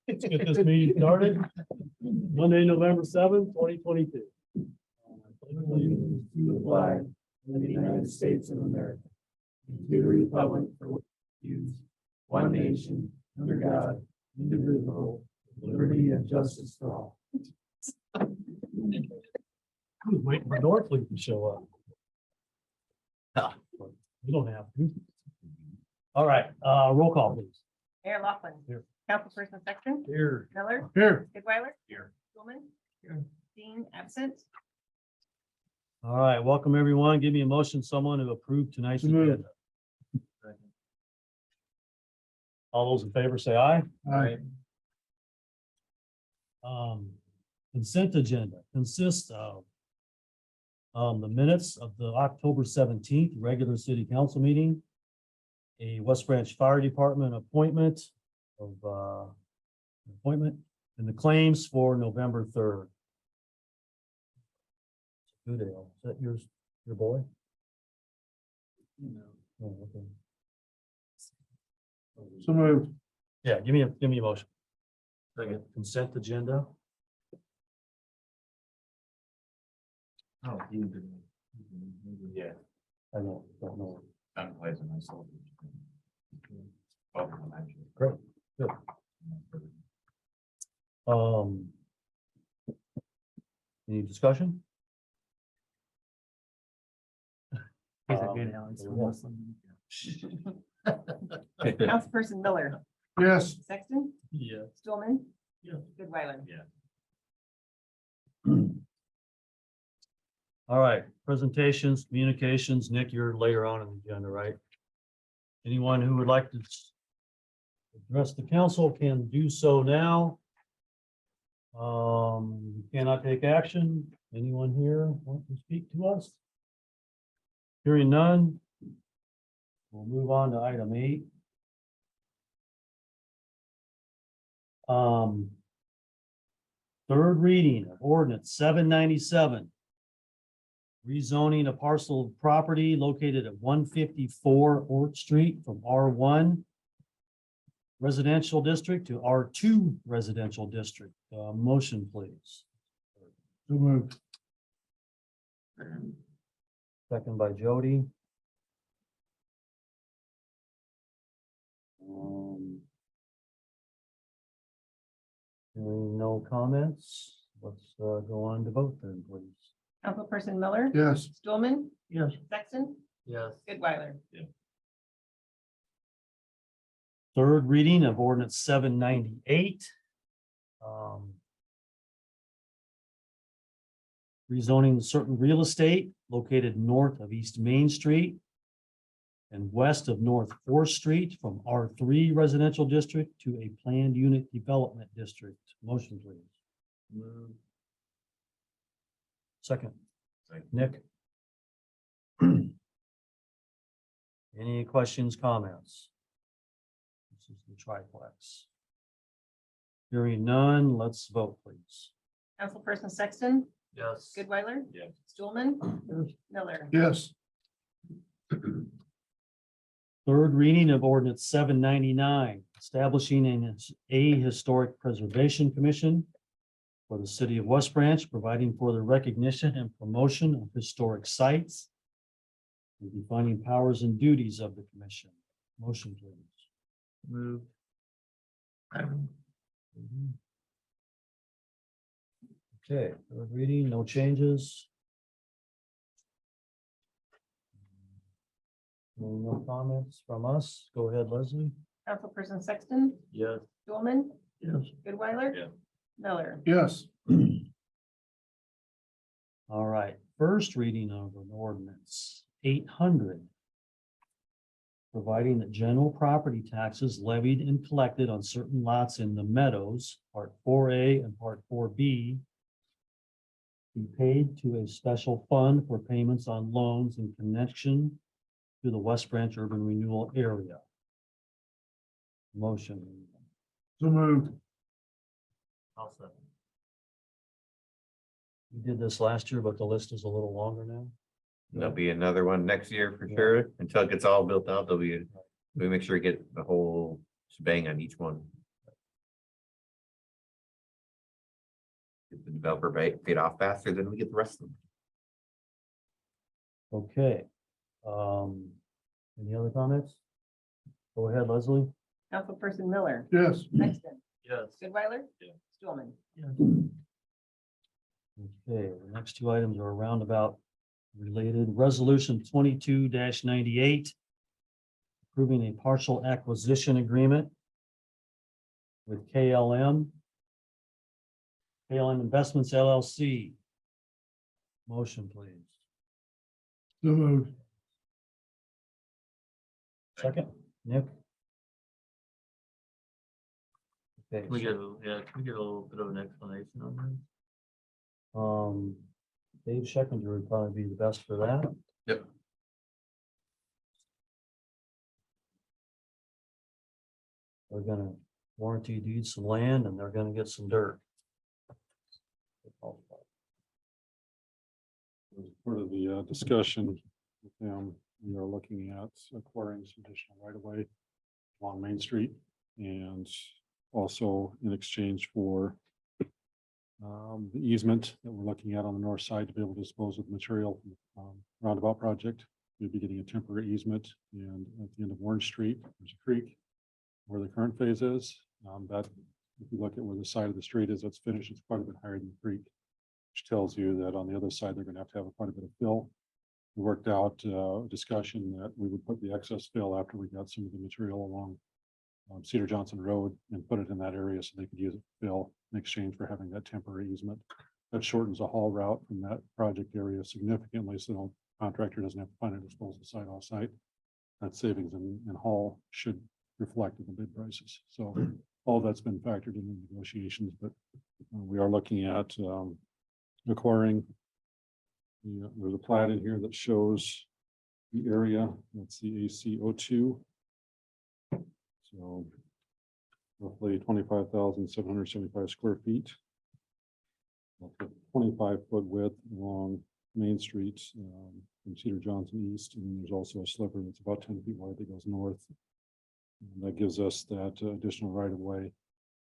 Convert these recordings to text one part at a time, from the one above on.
Let's get this meeting started. Monday, November 7th, 2022. To the flag of the United States of America, and to the republic for which it is one nation, under God, indivisible, with liberty and justice for all. Waiting for Northleaf to show up. You don't have to. All right, roll call, please. Mayor Laughlin. Here. Councilperson Sexton. Here. Miller. Here. Goodweiler. Here. Stulman. Here. Dean absent. All right, welcome everyone. Give me a motion, someone to approve tonight's So moved. agenda. All those in favor say aye. Aye. Consent agenda consists of the minutes of the October 17th regular city council meeting, a West Branch Fire Department appointment, and the claims for November 3rd. Goodale, is that your boy? Oh, okay. So moved. Yeah, give me a motion. Consent agenda. Oh, yeah, I don't know. I'm pleasant myself. Both of them, actually. Great, good. Any discussion? He's a Um, good Alex. there we go. Councilperson Miller. Yes. Sexton. Yeah. Stulman. Yeah. Goodweiler. All right, presentations, communications. Nick, you're later on in the agenda, right? Anyone who would like to address the council can do so now. You cannot take action. Anyone here want to speak to us? Hearing none. We'll move on to item 8. Third reading of ordinance 797. Rezoning a parcel of property located at 154 Ort Street from R1 residential district to R2 residential district. Motion, please. So moved. Second by Jody. Hearing no comments, let's go on to vote then, please. Councilperson Miller. Yes. Stulman. Yes. Sexton. Yes. Goodweiler. Third reading of ordinance 798. Rezoning certain real estate located north of East Main Street and west of North 4th Street from R3 residential district to a planned unit development district. Motion, please. Second. Second. Nick. Any questions, comments? This is the triplex. Hearing none, let's vote, please. Councilperson Sexton. Yes. Goodweiler. Yes. Stulman. Miller. Yes. Third reading of ordinance 799, establishing a historic preservation commission for the city of West Branch, providing for the recognition and promotion of historic sites and defining powers and duties of the commission. Motion, please. Moved. Okay, third reading, no changes. No comments from us. Go ahead, Leslie. Councilperson Sexton. Yes. Stulman. Yes. Goodweiler. Yeah. Miller. Yes. All right, first reading of an ordinance 800. Providing that general property taxes levied and collected on certain lots in the Meadows, Part 4A and Part 4B, be paid to a special fund for payments on loans in connection to the West Branch urban renewal area. Motion. So moved. I'll second. We did this last year, but the list is a little longer now. There'll be another one next year for sure. Until it gets all built out, we make sure we get the whole shebang on each one. Get the developer paid off faster than we get the rest of them. Okay. Any other comments? Go ahead, Leslie. Councilperson Miller, Yes. Sexton, Yes. Goodweiler? Yeah. Stulman? Okay, the next two items are roundabout related. Resolution 22-98. Approving a partial acquisition agreement with KLM. KLM Investments LLC. Motion, please. So moved. Second, Nick? Okay, Can we get, can we get a little bit of an explanation on that? Dave Scheckender would probably be the best for that. Yep. They're gonna warranty deed some land and they're gonna get some dirt. As part of the discussion with them, we are looking at acquiring some additional right of way along Main Street and also in exchange for the easement that we're looking at on the north side to be able to dispose of the material from roundabout project. We'll be getting a temporary easement, and at the end of Orange Street, there's a creek where the current phase is. That, if you look at where the side of the street is, that's finished, it's quite a bit higher than the creek, which tells you that on the other side, they're gonna have to have quite a bit of fill. We worked out a discussion that we would put the excess fill after we got some of the material along Cedar Johnson Road and put it in that area so they could use it to fill in exchange for having that temporary easement. That shortens the haul route from that project area significantly, so the contractor doesn't have to find a disposal site off-site. That savings in haul should reflect in the bid prices. So all that's been factored in the negotiations, but we are looking at acquiring. There's a plat in here that shows the area. That's the AC02. So roughly 25,775 square feet. 25-foot width along Main Street from Cedar Johnson East, and there's also a sliver that's about 10 feet wide that goes north. And that gives us that additional right of way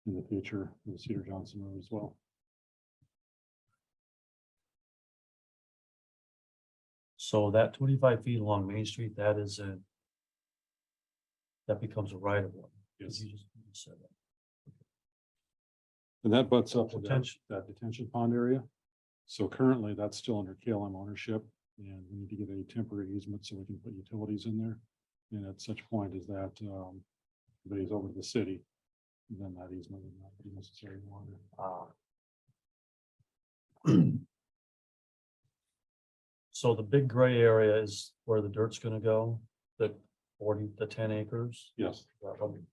in the future for the Cedar Johnson Road as well. So that 25 feet along Main Street, that is a. That becomes a right of way. Yes. You just said that. And that butts up to Detention. that detention pond area. So currently that's still under KLM ownership, and we need to get a temporary easement so we can put utilities in there. And at such point as that conveys over to the city, then that easement would not be necessary any longer. So the big gray area is where the dirt's gonna go, the 40 to 10 acres. Yes, That one.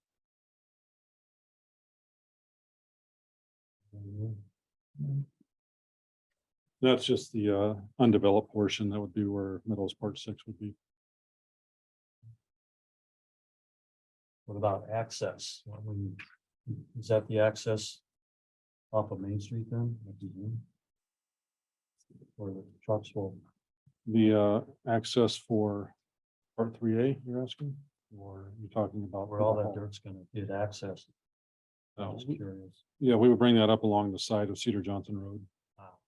that's just the undeveloped portion. That would be where Meadows Part 6 would be. What about access? Is that the access off of Main Street then? Where the trucks will, The access for Part 3A, you're asking? Or you're talking about? where all that dirt's gonna get access? I'm Uh, just we- curious. Yeah, we would bring that up along the side of Cedar Johnson Road. Wow.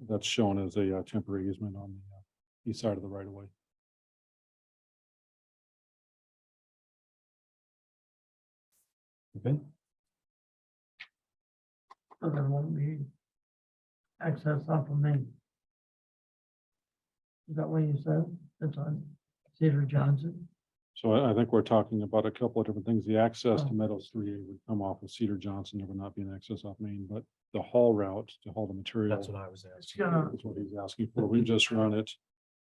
That's shown as a temporary easement on the east side of the right of way. Okay, So there won't be access off of Main. Is that what you said? That's on Cedar Johnson? So I think we're talking about a couple of different things. The access to Oh. Meadows 3A would come off of Cedar Johnson. There would not be an access off Main, but the haul route to haul the material that's what I was It's asking. gonna, is what he's asking for. We just run it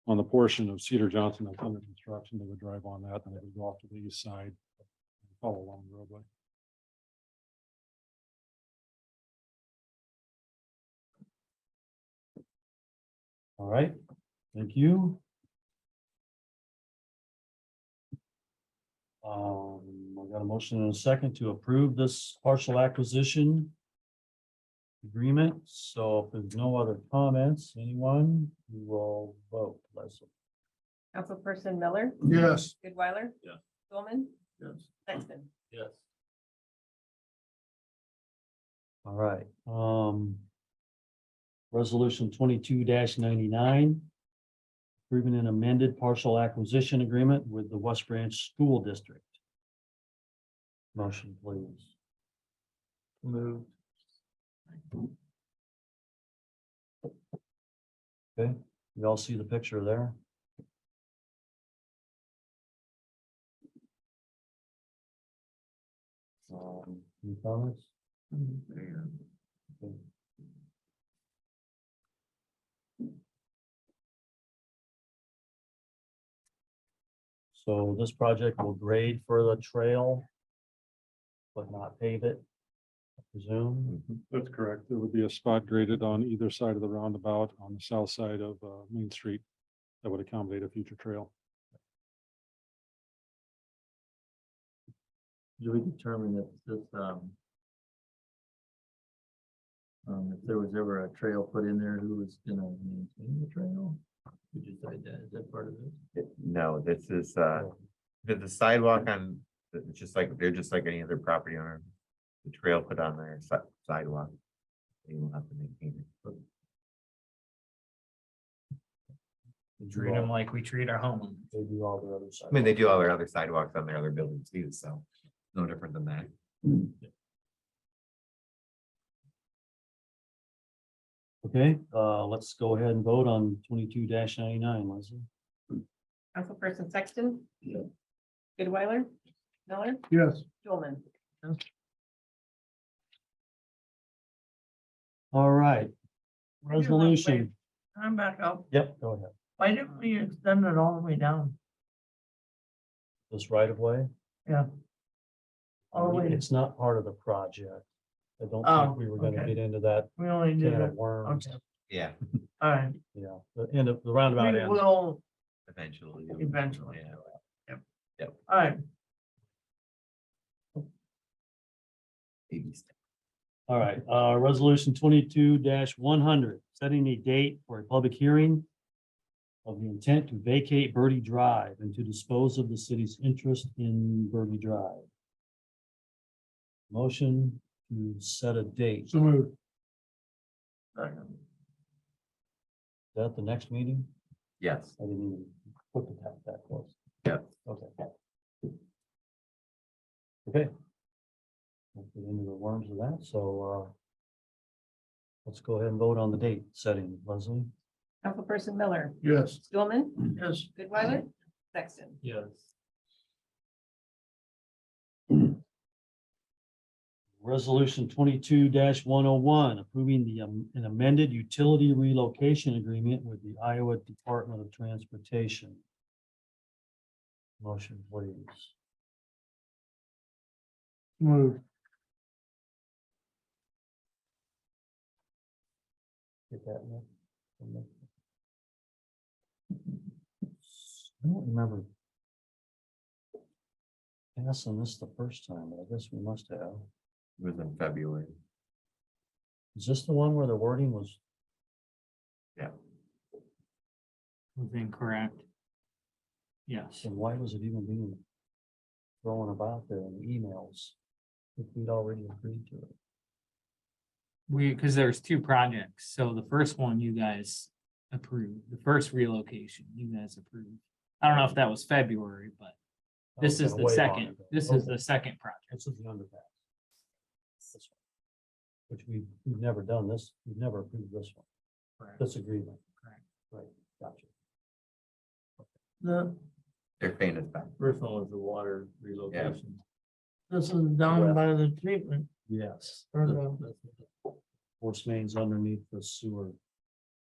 on the portion of Cedar Johnson that's under construction. They would drive on that, and they would go off to the east side and follow along the roadway. All right, thank you. I got a motion and a second to approve this partial acquisition agreement. So if there's no other comments, anyone, we will vote. Leslie. Councilperson Miller, yes. Goodweiler? Yeah. Stulman? Yes. Sexton? Yes. All right, resolution 22-99. Approving an amended partial acquisition agreement with the West Branch School District. Motion, please. Moved. Okay, you all see the picture there? Any comments? Okay. So this project will grade for the trail, but not pave it, I presume. That's correct. There would be a spot graded on either side of the roundabout on the south side of Main Street that would accommodate a future trail. Do we determine if this, if there was ever a trail put in there, who was gonna maintain the trail? We decide that, is that part of it? No, this is, the sidewalk on, it's just like, they're just like any other property owner. The trail put on their sidewalk. They will have to maintain it. Treat them like we treat our home. They do all the other side. I mean, they do all their other sidewalks on their other buildings too, so no different than that. Okay, let's go ahead and vote on 22-99, Leslie. Councilperson Sexton. Goodweiler, Miller, Yes. Stulman. All right. wait. Resolution, I'm back up. yep, go ahead. Why didn't we extend it all the way down? This right of way. Yeah. All the way, It's not part of the project. I don't Oh, think we were gonna okay. get into that we only did can it. of worms. Okay, Yeah, all right. Yeah, the end of the roundabout We end. will eventually. eventually. Yeah. All right, Baby steps. All right, resolution 22-100, setting a date for a public hearing of the intent to vacate Birdie Drive and to dispose of the city's interest in Birdie Drive. Motion to set a date. Is So moved. second. that the next meeting? Yes, I didn't even put the tap that close. yeah. Okay. Okay. We'll get into the worms of that, so let's go ahead and vote on the date setting, Leslie. Councilperson Miller, Yes. Stulman, Yes, Goodweiler, Sexton. Yes. Resolution 22-101, approving an amended utility relocation agreement with the Iowa Department of Transportation. Motion, please. Moved. Get that, Nick? I don't remember passing this the first time, but I guess we must have. It was in February. Is this the one where the wording was? Was incorrect. Yes, And why was it even being thrown about there in emails? If we'd already agreed to it. because there's two projects. So the first one you guys approved, the first relocation you guys approved. I don't know if that was February, but this That was is the way long second, ago. this is Okay. the second project. This is the underpass. This one. Which we've never done this, we've never approved this one, Correct. this agreement. Correct. Right, gotcha. the, They're famous back. First one was the water relocation. this is down by the treatment. Yes. or the- Force mains underneath the sewer.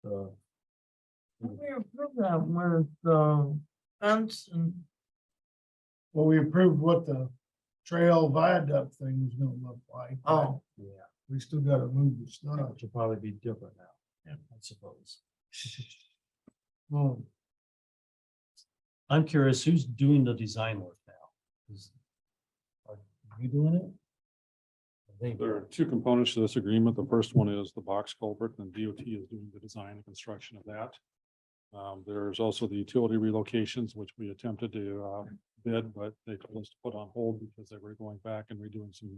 We approved that with the fence and, Well, we approved what the trail viaduct thing was gonna look like. oh, Yeah, We still gotta move the stuff. which will probably be different now. Yeah, I suppose. Oh, I'm curious, who's doing the design work now? Are you doing it? Are they- There are two components to this agreement. The first one is the box culvert, and DOT is doing the design and construction of that. There's also the utility relocations, which we attempted to bid, but they told us to put on hold because they were going back and redoing some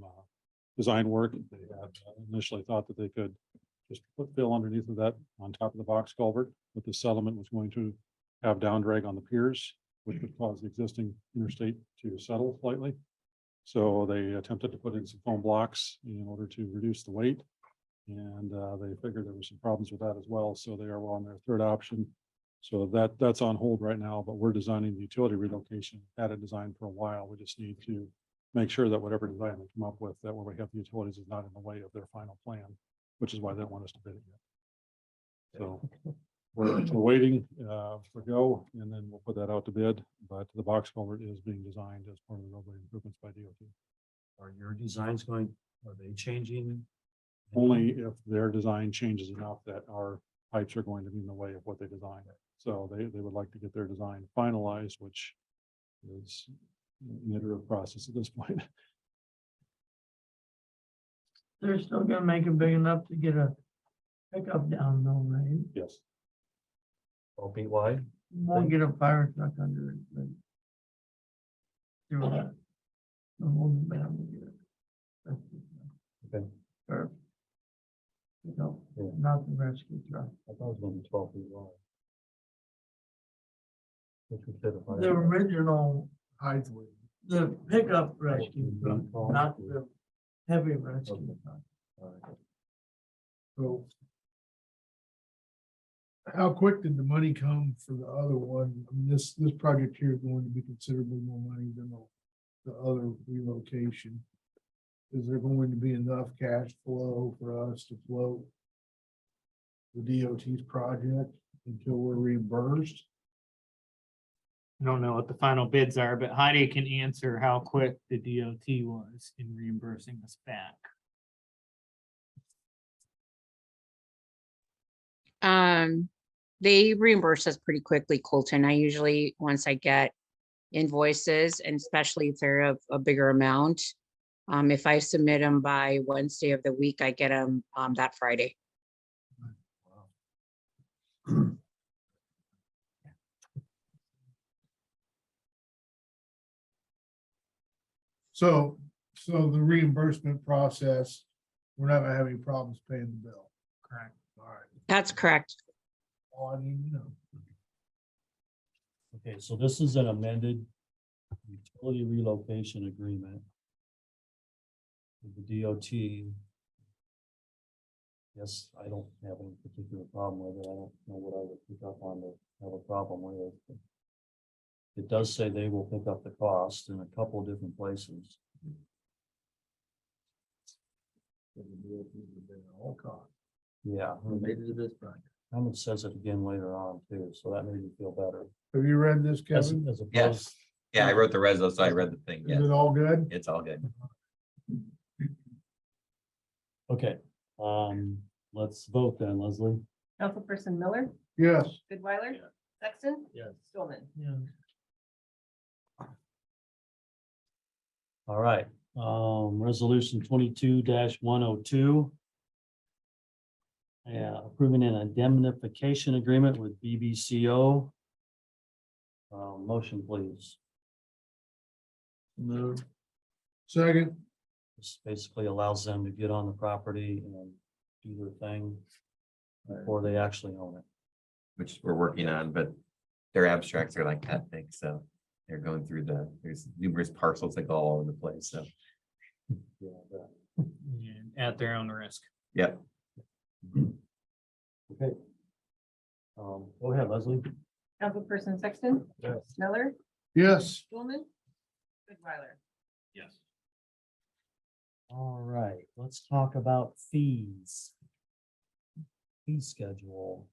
design work. They had initially thought that they could just put fill underneath of that on top of the box culvert, but the settlement was going to have down drag on the piers, which would cause the existing interstate to settle slightly. So they attempted to put in some foam blocks in order to reduce the weight. And they figured there were some problems with that as well, so they are on their third option. So that's on hold right now, but we're designing the utility relocation, had a design for a while. We just need to make sure that whatever design they come up with, that where we have the utilities is not in the way of their final plan, which is why they don't want us to bid it yet. So we're waiting for go, and then we'll put that out to bid, but the box culvert is being designed as part of the roadway improvements by DOT. Are your designs going, are they changing? Only if their design changes enough that our pipes are going to be in the way of what they designed. So they would like to get their design finalized, which is an iterative process at this point. They're still gonna make it big enough to get a pickup down though, right? Yes. 12 feet wide? Won't get a fire truck under it, but. Do that. The whole band will get it. That's- Okay. Or, you know, Yeah. not the rescue truck. I thought it was going to be 12 feet wide. Which would fit a fire The truck. original, Height weight. the pickup rescue truck, Oh, not the heavy rescue Okay. truck. All right. So. How quick did the money come for the other one? I mean, this project here is going to be considerably more money than the other relocation. Is there going to be enough cash flow for us to float the DOT's project until we're reimbursed? I don't know what the final bids are, but Heidi can answer how quick the DOT was in reimbursing us back. They reimburse us pretty quickly, Colton. I usually, once I get invoices, and especially if they're of a bigger amount, if I submit them by Wednesday of the week, I get them, that Friday. So the reimbursement process, we're not gonna have any problems paying the bill. Correct. All right, That's correct. all I need to know. Okay, so this is an amended utility relocation agreement with the DOT. Yes, I don't have any particular problem with it. I don't know what I would pick up on to have a problem with it. It does say they will pick up the cost in a couple of different places. All costs Yeah, related to this project. and it says it again later on too, so that made me feel better. Have you read this, As Kevin? as opposed, Yes. Yeah, I wrote the reso, so I read the thing. Is Yes, it all good? it's all good. okay, let's vote then, Leslie. Councilperson Miller, Yes. Goodweiler, Sexton, Yes. Stulman. Yeah. All right, resolution 22-102. Yeah, approving an indemnification agreement with BBCO. Motion, please. Move. Second. This basically allows them to get on the property and do their thing before they actually own it. Which we're working on, but their abstracts are like that big, so they're going through there's numerous parcels that go all over the place, so, Yeah, but- And at their own risk. yeah. Okay. Go ahead, Leslie. Councilperson Sexton, Yes. Miller, Yes. Stulman, Goodweiler. Yes. All right, let's talk about fees. Fee schedule.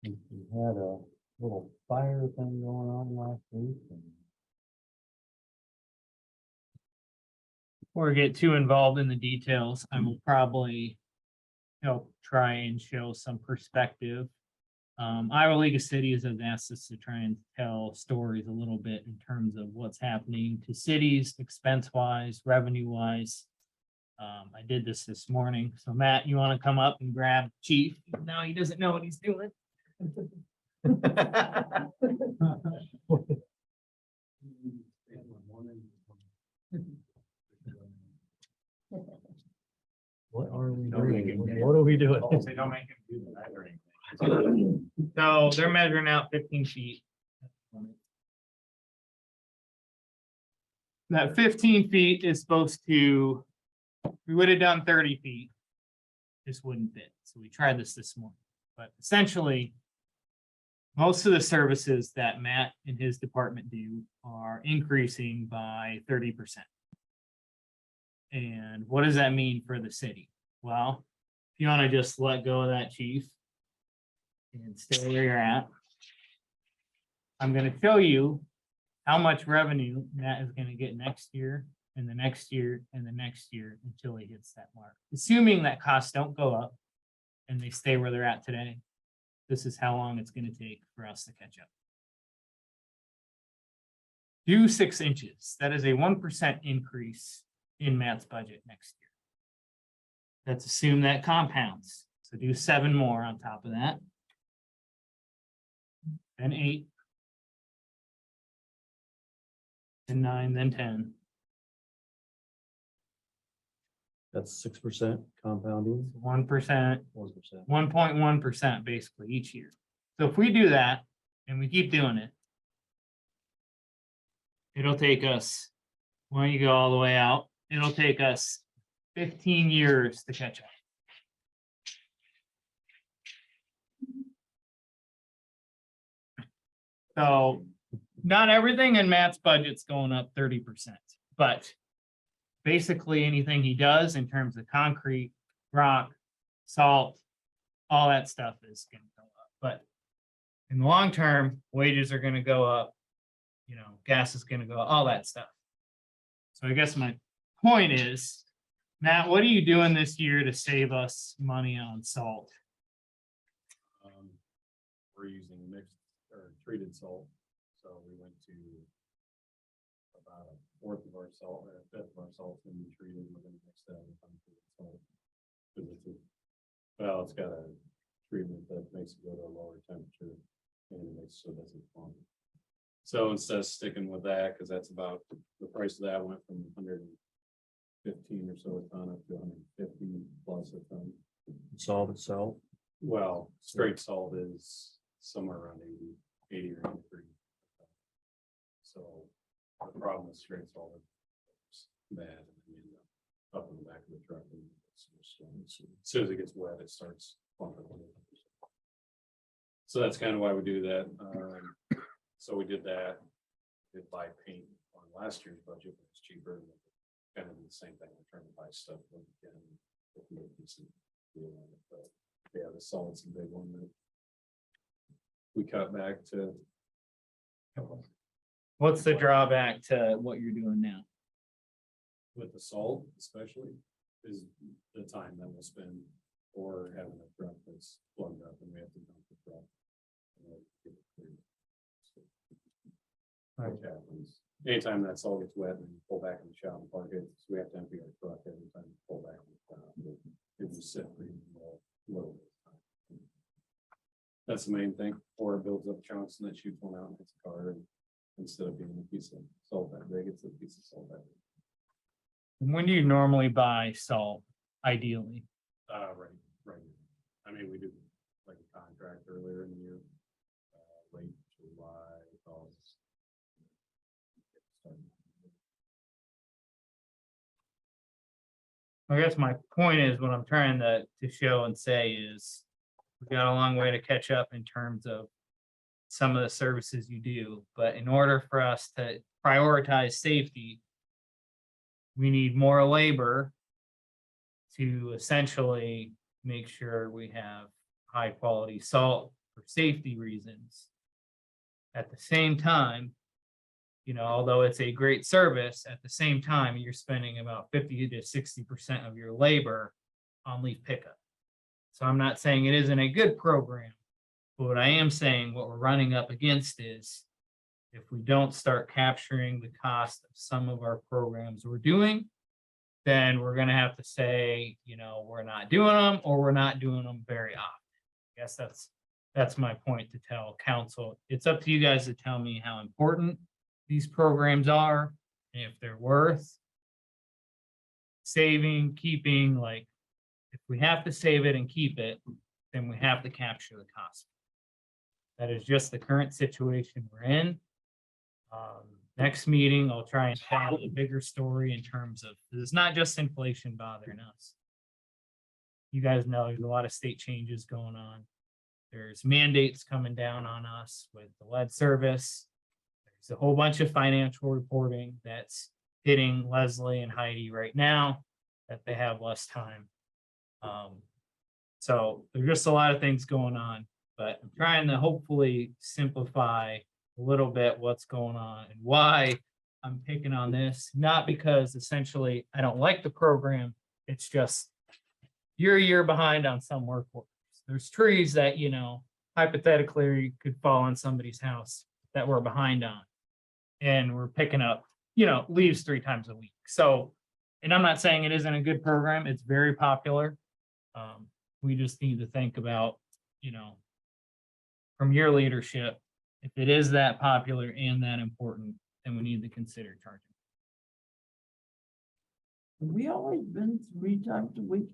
We had a little fire thing going on last week. Before we get too involved in the details, I will probably help try and show some perspective. Iowa League of Cities has asked us to try and tell stories a little bit in terms of what's happening to cities, expense wise, revenue wise. I did this morning. So Matt, you want to come up and grab Chief? Now he doesn't know what he's doing. What are we Don't make doing? him- What are we doing? Don't say, don't make him do that or anything. So they're measuring out 15 feet. That 15 feet is supposed to, we would have done 30 feet. This wouldn't fit. So we tried this morning, but essentially. Most of the services that Matt and his department do are increasing by 30%. And what does that mean for the city? Well, if you want to just let go of that, chief, and stay where you're at, I'm going to show you how much revenue Matt is going to get next year and the next year and the next year until he hits that mark. Assuming that costs don't go up and they stay where they're at today, this is how long it's going to take for us to catch up. Do 6 inches. That is a 1% increase in Matt's budget next year. Let's assume that compounds. So do 7 more on top of that. Then 8. Then 9, then 10. That's 6% compounding, 1%, 1%. 1.1% basically each year. So if we do that and we keep doing it, it'll take us, when you go all the way out, it'll take us 15 years to catch up. So not everything in Matt's budget's going up 30%, but basically anything he does in terms of concrete, rock, salt, all that stuff is gonna go up. But in the long term, wages are gonna go up, you know, gas is gonna go up, all that stuff. So I guess my point is, Matt, what are you doing this year to save us money on salt? We're using mixed or treated salt, so we went to about 1/4 of our salt, or 1/5 of our salt can be treated, we're gonna mix that with untreated salt. 'Cause well, it's got a treatment that makes it go to a lower temperature and it makes so it doesn't form. So instead of sticking with that, because that's about, the price of that went from 115 or so a ton up to 150 plus a ton. Solve itself. Well, straight salt is somewhere around 80 or 83. So the problem with straight salt is bad. And you end up in the back of the truck. And as soon as it gets wet, it starts pumping. So that's kind of why we do that. So we did that. Did buy paint on last year's budget, but it's cheaper. Kind of the same thing. We're trying to buy stuff when we can. If we make decent deal on it. But yeah, the salt's a big one that we cut back to. What's the drawback to what you're doing now? With the salt especially, is the time that we'll spend or having a truck that's plugged up and we have to dump the truck. and then get it cleared. So, Which happens, anytime that salt gets wet and you pull back in the shop and park it, so we have to empty our truck every time we pull back in the shop. It will sit for even a little bit of time. That's the main thing, or it builds up chunks and then shoots one out and hits a car, and instead of being a piece of salt that big, it's a piece of salt that big. And when do you normally buy salt, ideally? Right. I mean, we do like a contract earlier in the year, late July, August. I guess my point is, what I'm trying to show and say is, we've got a long way to catch up in terms of some of the services you do, but in order for us to prioritize safety, we need more labor to essentially make sure we have high quality salt for safety reasons. At the same time, you know, although it's a great service, at the same time, you're spending about 50 to 60% of your labor on leaf pickup. So I'm not saying it isn't a good program, but what I am saying, what we're running up against is, if we don't start capturing the cost of some of our programs we're doing, then we're gonna have to say, you know, we're not doing them, or we're not doing them very often. I guess that's my point to tell council. It's up to you guys to tell me how important these programs are, and if they're worth saving, keeping, like, If we have to save it and keep it, then we have to capture the cost. That is just the current situation we're in. Next meeting, I'll try and tell a bigger story in terms of, it's not just inflation bothering us. You guys know there's a lot of state changes going on. There's mandates coming down on us with the lead service. There's a whole bunch of financial reporting that's hitting Leslie and Heidi right now that they have less time. So there's just a lot of things going on, but I'm trying to hopefully simplify a little bit what's going on and why I'm picking on this, not because essentially I don't like the program. It's just you're a year behind on some work orders. There's trees that, you know, hypothetically could fall on somebody's house that we're behind on. And we're picking up, you know, leaves 3 times a week. So, and I'm not saying it isn't a good program. It's very popular. We just need to think about, you know, from your leadership, if it is that popular and that important, then we need to consider charging. Have we always been 3 times a week?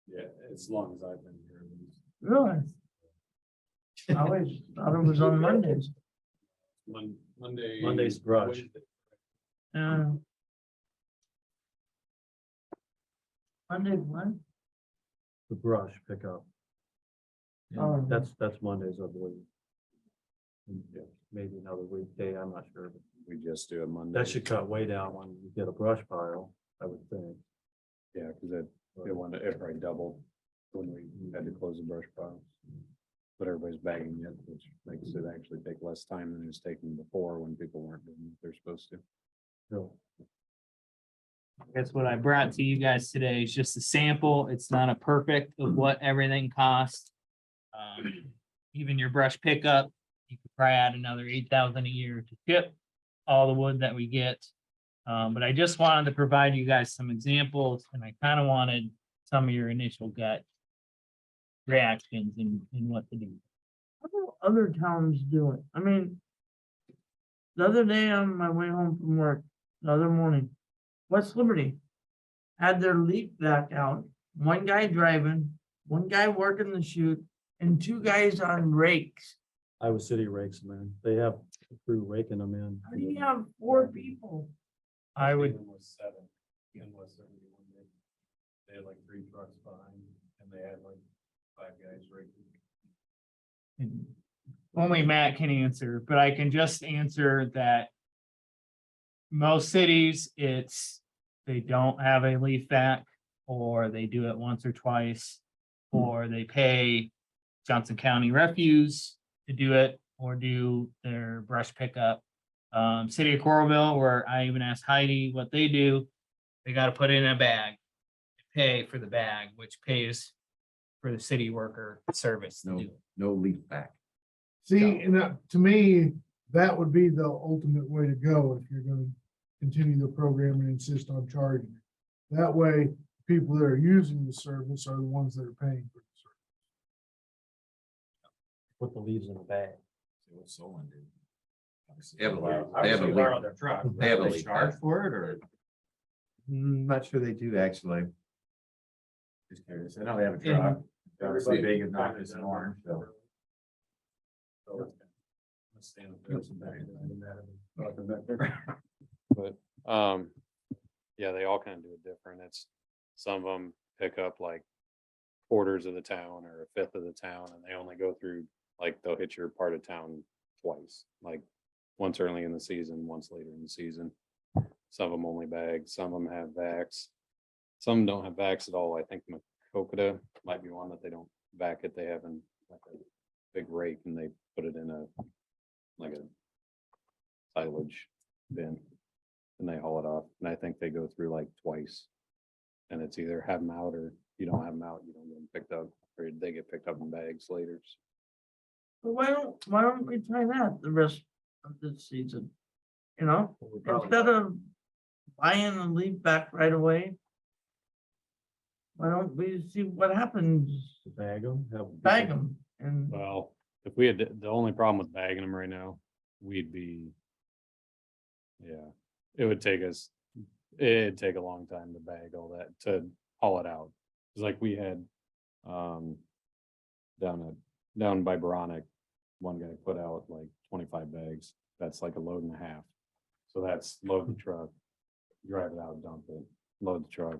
Yeah, as long as I've been here. at least. Really? I always thought it was on Mondays. Monday. Monday's brush. Wednesday. Monday, when? The brush pickup. Oh. That's Mondays, I believe. Yeah, maybe another weekday, I'm not sure, but We just do a Monday. that should cut way down when you get a brush pile, I would think. Yeah, because it probably doubled when we had to close the brush pile. But everybody's bagging it, which makes it actually take less time than it was taking before when people weren't doing what they're supposed to. So, That's what I brought to you guys today. It's just a sample. It's not a perfect of what everything costs. Even your brush pickup, you could probably add another 8,000 a year to ship all the wood that we get. But I just wanted to provide you guys some examples, and I kind of wanted some of your initial gut reactions and what to do. How do other towns do it? I mean, the other day on my way home from work, the other morning, West Liberty had their leaf back out, one guy driving, one guy working the chute, and 2 guys on rakes. Iowa City rakes them in. They have a crew raking them in. How do you have 4 people? I would, Even was 7 in West 71 day. They had like 3 trucks behind and they had like 5 guys right. only Matt can answer, but I can just answer that most cities, they don't have a leaf vac, or they do it once or twice, or they pay Johnson County Refuse to do it, or do their brush pickup. City of Coralville, where I even asked Heidi what they do, they gotta put it in a bag, pay for the bag, which pays for the city worker service to do it. No leaf back. See, and that, to me, that would be the ultimate way to go if you're gonna continue the program and insist on charging. That way, people that are using the service are the ones that are paying for the service. Put the leaves in a bag. What Solon did. They have a leaf. truck. They have a leaf charge pack. for it or? Not sure they do actually. Just curious. I know they have a truck. Obviously big and not just an orange, so. But, yeah, they all kind of do it different. It's, some of them pick up like quarters of the town or a fifth of the town, and they only go through, like, they'll hit your part of town twice, like once early in the season, once later in the season. Some of them only bag, some of them have vacs. Some don't have vacs at all. I think Macokota might be one that they don't vac it. They have in like a big rake and they put it in a, like a silage bin. And they haul it off. And I think they go through like twice. And it's either have them out or you don't have them out, you don't get them picked up, or they get picked up in bags later. But why don't we try that the rest of this season? You know, instead of buying the leaf back right away. Why don't we see what happens, Bag them. bag them and. Well, if we had, the only problem with bagging them right now, we'd be. Yeah, it would take us, it'd take a long time to bag all that, to haul it out. It's like we had, down by Veronic, one guy put out like 25 bags. That's like a load and a half. So that's load the truck, drive it out, dump it, load the truck.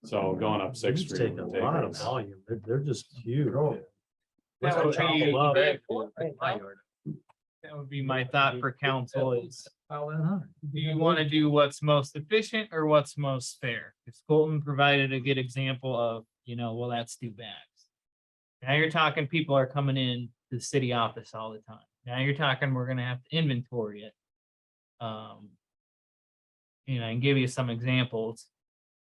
So going up Sixth These Street. take a would take lot of us- volume. They're just huge. That would Chop be- 'em up. That would be my thought for council is, Pile that on. do you want to do what's most efficient or what's most fair? Because Colton provided a good example of, well, let's do bags. Now you're talking people are coming in to the city office all the time. Now you're talking, we're gonna have to inventory it. I can give you some examples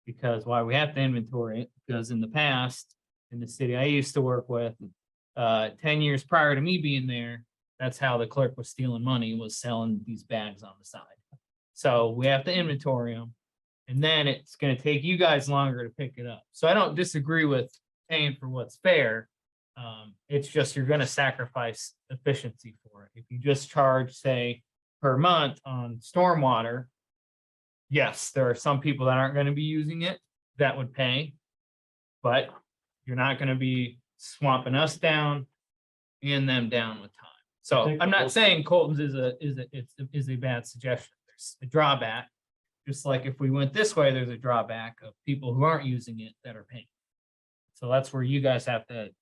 because why we have to inventory it, because in the past, in the city I used to work with, 10 years prior to me being there, that's how the clerk was stealing money, was selling these bags on the side. So we have to inventory them. And then it's gonna take you guys longer to pick it up. So I don't disagree with paying for what's fair. It's just you're gonna sacrifice efficiency for it. If you just charge, say, per month on stormwater. Yes, there are some people that aren't gonna be using it that would pay. But you're not gonna be swamping us down and them down with time. So think I'm not most- saying Colton's is a bad suggestion. There's a drawback. Just like if we went this way, there's a drawback of people who aren't using it that are paying. So that's where you guys have to.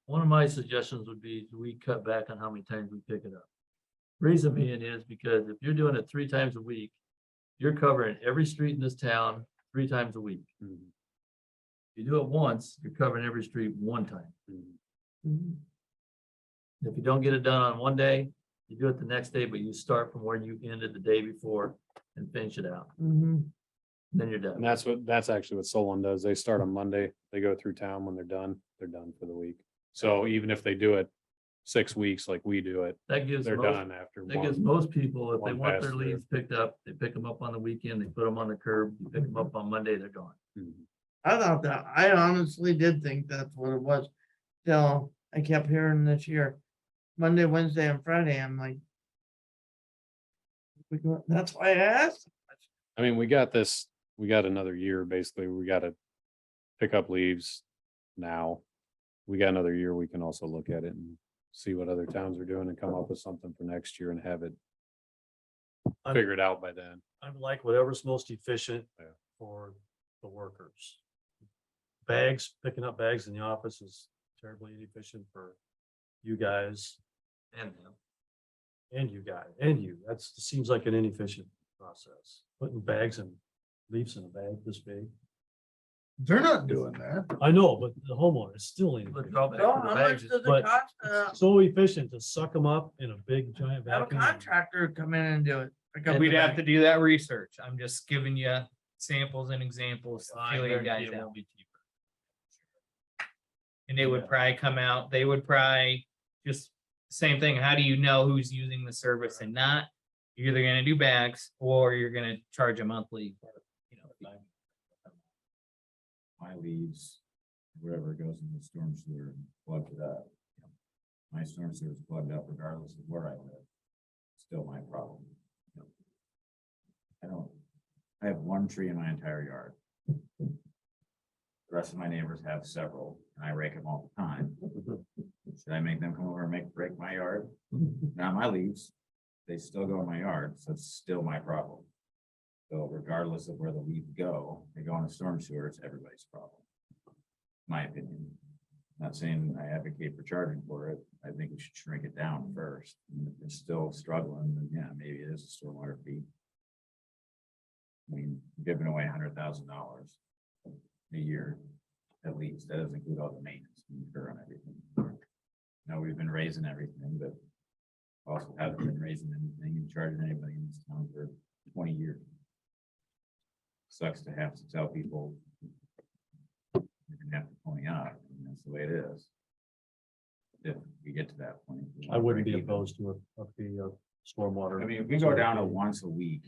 One of my suggestions would be we cut back on how many times we pick it up. Reason being is because if you're doing it 3 times a week, you're covering every street in this town 3 times a week. Mhm. If you do it once, you're covering every street 1 time. Mhm. If you don't get it done on one day, you do it the next day, but you start from where you ended the day before and finish it out. Mhm. Then you're And done. that's actually what Solon does. They start on Monday, they go through town. When they're done for the week. So even if they do it 6 weeks like we do it, That gives they're most, done after that gives one. most people, if they one want pass their through. leaves picked up, they pick them up on the weekend, they put them on the curb, you pick them up on Monday, they're gone. Mhm. I thought that, I honestly did think that's what it was. Till I kept hearing this year, Monday, Wednesday and Friday, I'm like. That's why I asked. I mean, we got another year, basically. We gotta pick up leaves now. We got another year. We can also look at it and see what other towns are doing and come up with something for next year and have it I'm- figured out by then. I would like whatever's most efficient Yeah. for the workers. Bags, picking up bags in the office is terribly inefficient for you guys And and you guys and you. Seems like an inefficient process. Putting bags and leaves in a bag this big. They're not doing that. I know, but the homeowner is still the inefficient. drawback So to the how bags much is does it but- cost It's so efficient to suck them up in a big giant have a vacuum. contractor come in and do it? Pick up We'd the have bag. to do that research. I'm just giving you samples and examples. to I feel you guarantee guys it out. won't be cheaper. And they would probably come out, they would probably just same thing. How do you know who's using the service and not? You're either gonna do bags or you're gonna charge a monthly. My leaves, whatever goes in the storm sewer, and plugs it up. My storm sewer is plugged up regardless of where I live. Still my problem. I have 1 tree in my entire yard. The rest of my neighbors have several, and I rake them all the time. Should I make them come over and break my yard? Not my leaves. They still go in my yard, so it's still my problem. So regardless of where the leaves go, they go in a storm sewer, it's everybody's problem. My opinion. Not saying I advocate for charging for it. I think we should shrink it down first. And if it's still struggling, then yeah, maybe it is a stormwater fee. I mean, giving away $100,000 a year at least. That doesn't include all the maintenance we incur on everything. Now, we've been raising everything, but also haven't been raising anything and charging anybody in this town for 20 years. Sucks to have to tell people you're gonna have to pony up, and that's the way it is. If we get to that point. we I wanna wouldn't break be even. opposed to a fee of stormwater. I mean, if we go down to once a week,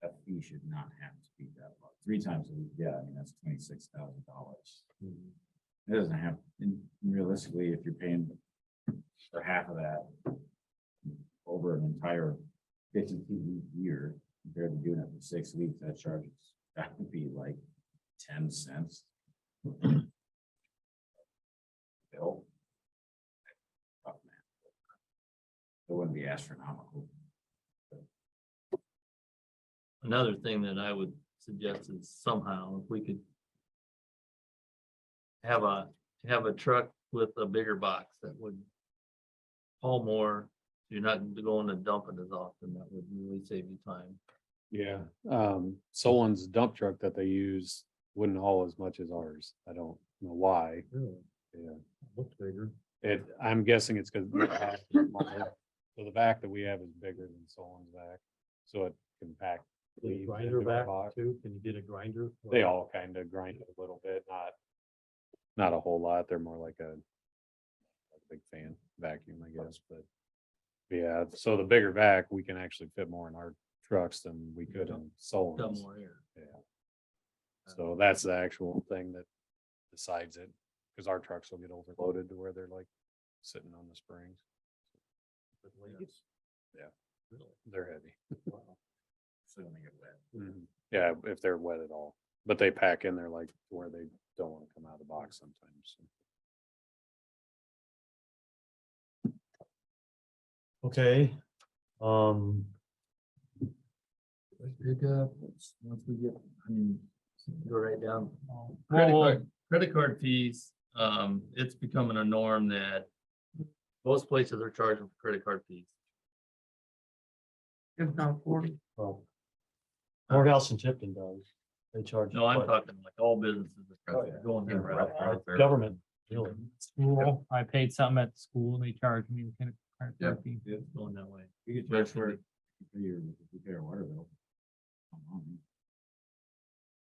that fee should not have to be that low. 3 times a week, yeah, I mean, that's $26,000. It doesn't have, and realistically, if you're paying for half of that over an entire 52-week year, compared to doing it for 6 weeks, that charge is, that would be like 10 cents. Bill. Tough, man. It wouldn't be astronomical. Another thing that I would suggest is somehow if we could have a truck with a bigger box that would haul more. You're not going to dump it as often. That would really save you time. Yeah, Solon's dump truck that they use wouldn't haul as much as ours. I don't know why. Yeah, Looks bigger. I'm guessing it's because. So the vac that we have is bigger than Solon's vac, so it can pack. The leaves grinder into our back box. too, can you get a grinder? They all kind of grind it a little bit, not a whole lot. They're more like a big fan vacuum, I guess, but yeah, so the bigger vac, we can actually fit more in our trucks than we could in Dump Solon's. more air. Yeah. So that's the actual thing that decides it, because our trucks will get overloaded to where they're like sitting on the springs. Yeah, they're heavy. So when they get wet. Yeah, if they're wet at all, but they pack in there like where they don't want to come out of the box sometimes. Okay, Pick up, once we get, go right down. Well, Credit card fees, it's becoming a norm that most places are charging for credit card fees. If not 40. well. Courthouse in Tipton does. They charge. No, I'm quite- talking like all businesses Oh, yeah. are going that route. Government, really. School, I paid something at the school, they charged me the credit Yeah. card fee. It's going that way. You get charged for it. If you pay your water bill. Come on.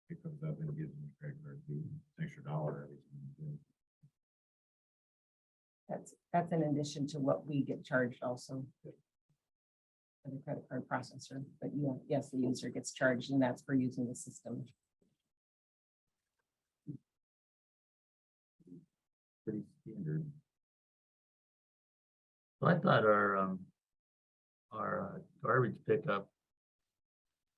It comes up and gives me a credit card fee, extra dollar every time. That's in addition to what we get charged also. For the credit card processor, but yes, the user gets charged and that's for using the system. Pretty standard. So I thought our garbage pickup,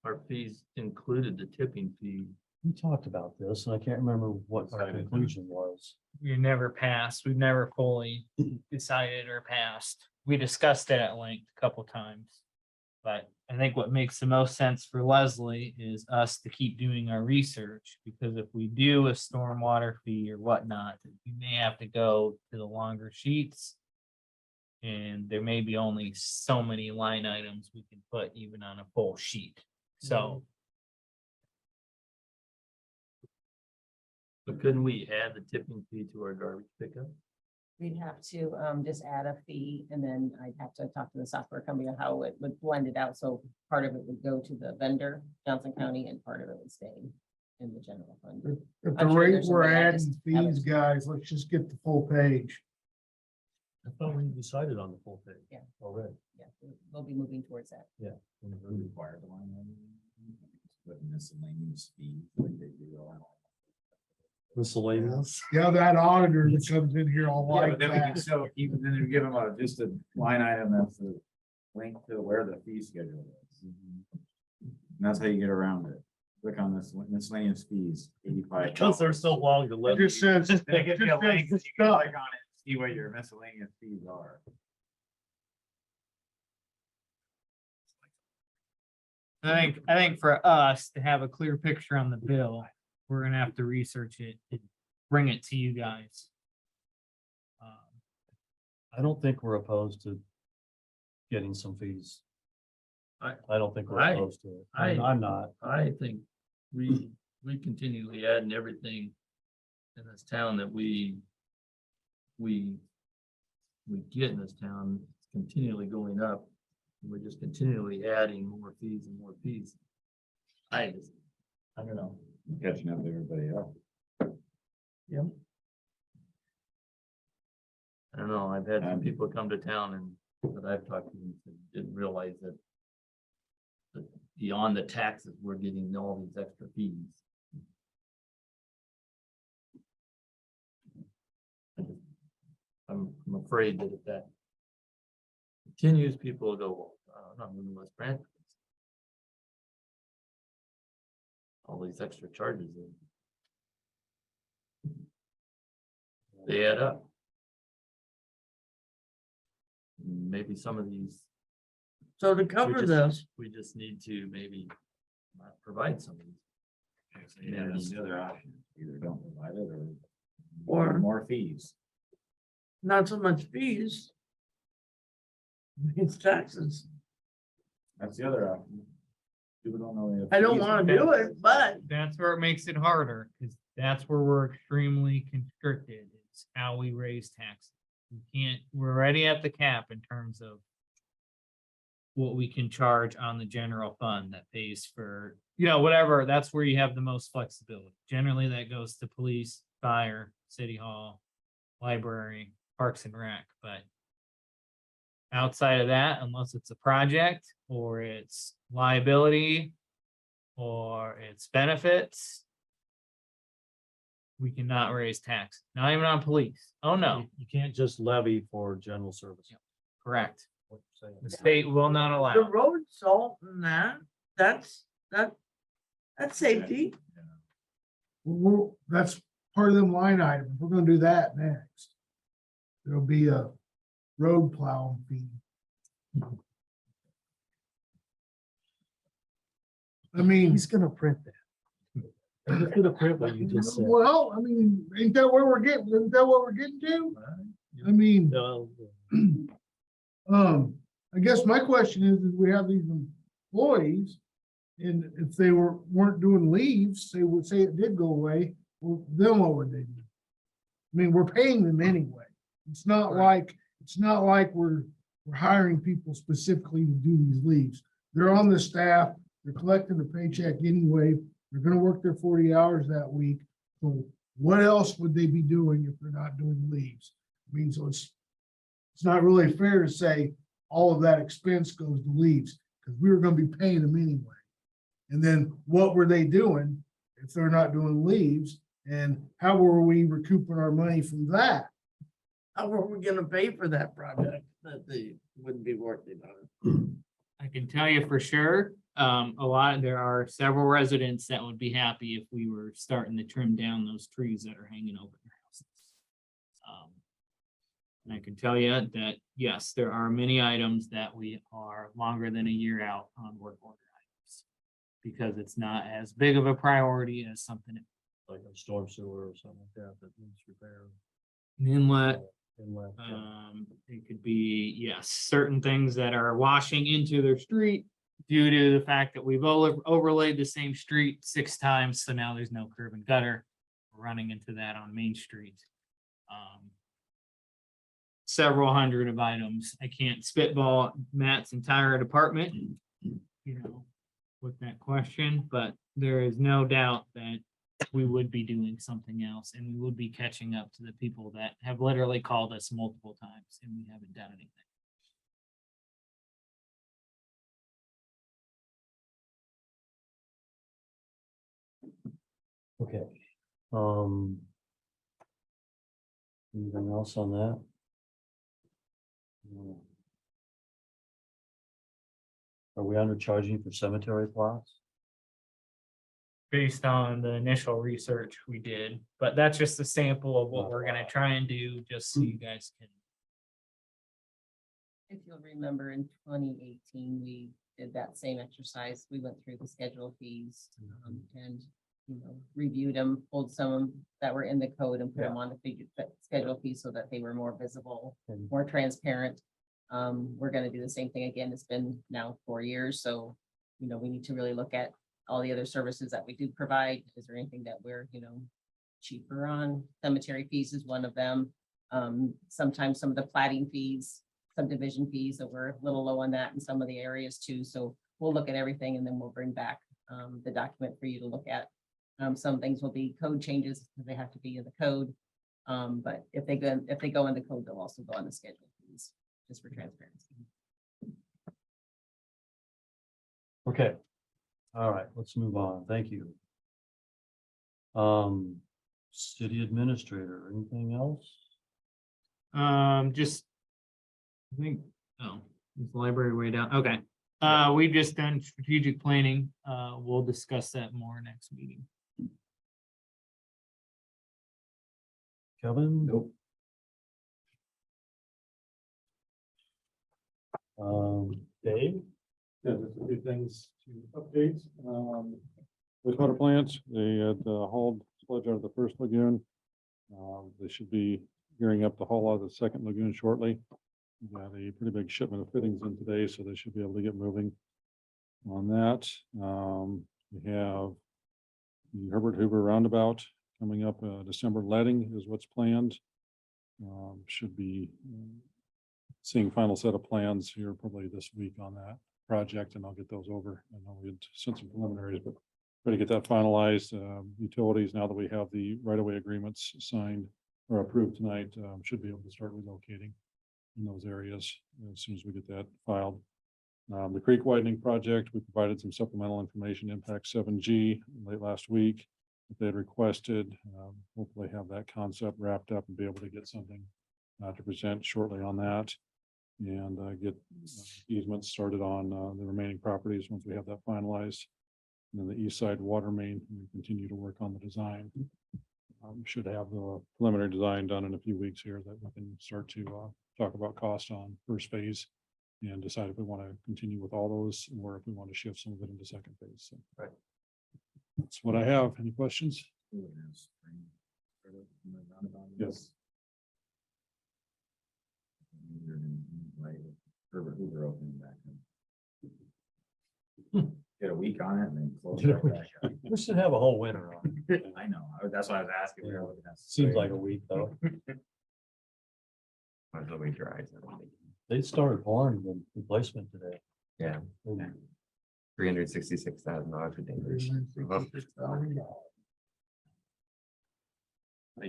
our fees included the tipping fee. We talked about this and I can't remember what our Decided. conclusion was. We never passed, we've never fully decided or passed. We discussed it at length a couple times. But I think what makes the most sense for Leslie is us to keep doing our research, because if we do a stormwater fee or whatnot, we may have to go to the longer sheets. And there may be only so many line items we can put even on a full sheet, so. But couldn't we add the tipping fee to our garbage pickup? We'd have to just add a fee and then I'd have to talk to the software company on how it would blend it out. So part of it would go to the vendor, Johnson County, and part of it would stay in the general fund. If the I'm sure rate there's we're somebody, I adding just haven't- fees, guys, let's just get the full page. I thought we decided on the full page. Yeah. Already. Yeah, we'll be moving towards that. Who required the line item? But miscellaneous fees, like they do all. Miscellaneous. Yeah, that auditor that comes in here all Yeah, like but then we can that. still, even then you give them just a line item that's the link to where the fee schedule is. And that's how you get around it. Click on this miscellaneous fees, 85. Because they're so long to It live. just says, it They give you a just link, says you can stuff. click on it, and see what your miscellaneous fees are. I think for us to have a clear picture on the bill, we're gonna have to research it and bring it to you guys. I don't think we're opposed to getting some fees. I- I don't think we're I- opposed to it. I- I'm not. I think we continually adding everything in this town that we get in this town, it's continually going up. We're just continually adding more fees and more fees. I don't know. Catching up to everybody else. I don't know. I've had some people come to town and that I've talked to and didn't realize that beyond the taxes, we're getting all these extra fees. I'm afraid that if that continues, people will go, well, I'm not moving West Branch. All these extra charges. They add up. Maybe some of these, So to cover just- this, we just need to maybe provide some of these. Yeah, that's the other option. Either don't provide it Or- more fees. not so much fees. It's taxes. That's the other option. People don't know. they have I don't fees. wanna do it, but That's where it makes it harder, because that's where we're extremely constricted. It's how we raise taxes. We can't, we're already at the cap in terms of what we can charge on the general fund that pays for, whatever, that's where you have the most flexibility. Generally, that goes to police, fire, city hall, library, parks and rec, but outside of that, unless it's a project or it's liability or it's benefits, we cannot raise tax, not even on police. Oh, no, You can't just levy for general service. correct. What you're saying. The state will not the allow. road salt and that's safety. That's part of them line items. We're gonna do that next. There'll be a road plow fee. I mean, He's gonna print that. He's gonna print what you just said. well, I mean, ain't that where we're getting, isn't that what we're getting to? I mean, No, I guess my question is we have these employees. And if they weren't doing leaves, they would say it did go away, well, then what would they do? I mean, we're paying them anyway. It's not like we're hiring people specifically to do these leaves. They're on the staff, they're collecting the paycheck anyway, they're gonna work their 40 hours that week. So what else would they be doing if they're not doing leaves? I mean, so it's not really fair to say all of that expense goes to leaves, because we were gonna be paying them anyway. And then what were they doing if they're not doing leaves? And how were we recouping our money from that? How are we gonna pay for that project that they wouldn't be working on? I can tell you for sure, there are several residents that would be happy if we were starting to trim down those trees that are hanging over their houses. And I can tell you that, yes, there are many items that we are longer than a year out on work order items. Because it's not as big of a priority as something, like a storm sewer or something like that that needs repair. an inlet. Inlet, yeah. It could be, yes, certain things that are washing into their street due to the fact that we've overlaid the same street 6 times, so now there's no curb and gutter. We're running into that on Main Street. Several hundred of items. I can't spitball Matt's entire department, with that question, but there is no doubt that we would be doing something else, and we would be catching up to the people that have literally called us multiple times and we haven't done anything. Okay. Anything else on that? No. Are we undercharging for cemetery plots? Based on the initial research we did, but that's just a sample of what we're gonna try and do, just so you guys can. If you'll remember, in 2018, we did that same exercise. We went through the schedule fees and, reviewed them, pulled some that were in the code and put them on the schedule fees so that they were more visible, And- more transparent. We're gonna do the same thing again. It's been now 4 years, so, we need to really look at all the other services that we do provide. Is there anything that we're, cheaper on? Cemetery fees is one of them. Sometimes some of the plating fees, subdivision fees, that we're a little low on that in some of the areas too. So we'll look at everything and then we'll bring back the document for you to look at. Some things will be code changes because they have to be in the code. But if they go in the code, they'll also go on the schedule fees, just for transparency. Okay. All right, let's move on. Thank you. City administrator, anything else? Just. I think, is the library way down? Okay. We've just done strategic planning. We'll discuss that more next meeting. Kevin? Nope. Dave? Yeah, just a few things to update. Wastewater plant, they had hauled sludge out of the first lagoon. They should be gearing up to haul out of the second lagoon shortly. We got a pretty big shipment of fittings in today, so they should be able to get moving on that. We have the Herbert Hoover roundabout coming up, December letting is what's planned. Should be seeing final set of plans here probably this week on that project, and I'll get those over. I know we had sent some preliminaries, but try to get that finalized. Utilities, now that we have the right-of-way agreements signed or approved tonight, should be able to start relocating in those areas as soon as we get that filed. The creek widening project, we provided some supplemental information, impact 7G late last week that they had requested. Hopefully have that concept wrapped up and be able to get something to present shortly on that. And get easements started on the remaining properties once we have that finalized. And then the east side water main, we continue to work on the design. Should have the preliminary design done in a few weeks here that we can start to talk about cost on first phase and decide if we want to continue with all those or if we want to shift some of it into second phase. So Right. That's what I have. Any questions? Yes. Herbert Hoover opening back up. Get a week on it and then close it right back up. We should have a whole winter on it. I know, that's why I was asking. We were looking at- Seems like a week though. Until we dry. They started pouring the replacement today. Yeah, $366,000 a day.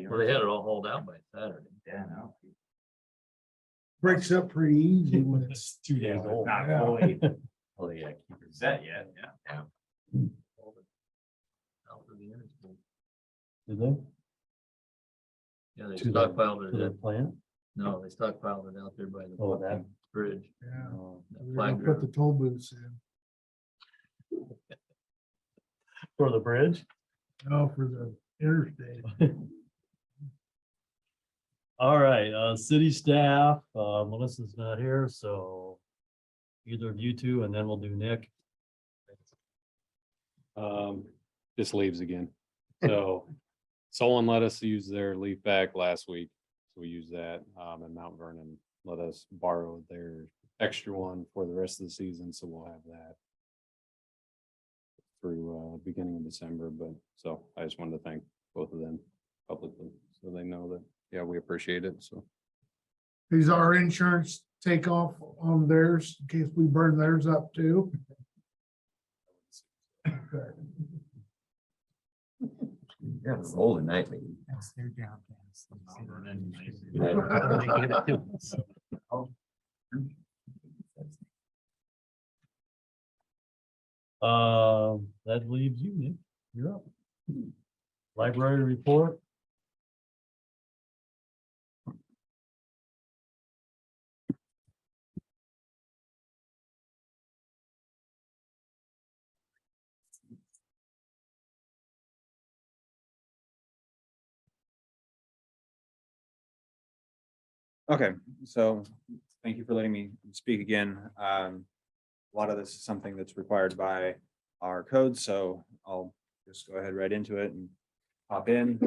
Well, they had it all hauled out by Saturday. Yeah, no. Breaks up pretty easy when it's 2 days old. Not Yeah. fully, fully set yet, yeah. Out for the interstate. Did they? Yeah, they To the- stockpiled To it. the at- plant? No, they stockpiled it out there by the Oh, that. bridge. Yeah. Oh. that We're flag gonna put river. the toll booths in. For the bridge? No, for the interstate. All right, city staff, Melissa's not here, so either of you two, and then we'll do Nick. Just leaves again. So someone let us use their leaf back last week. So we used that, and Mount Vernon let us borrow their extra one for the rest of the season. So we'll have that through, beginning of December. But so I just wanted to thank both of them publicly so they know that, yeah, we appreciate it. So. Is our insurance take off on theirs in case we burn theirs up too? Yeah, it's old at night, maybe. That's their job. That leaves you, Nick. You're up. Library report. Okay, so thank you for letting me speak again. A lot of this is something that's required by our code, so I'll just go ahead right into it and hop in.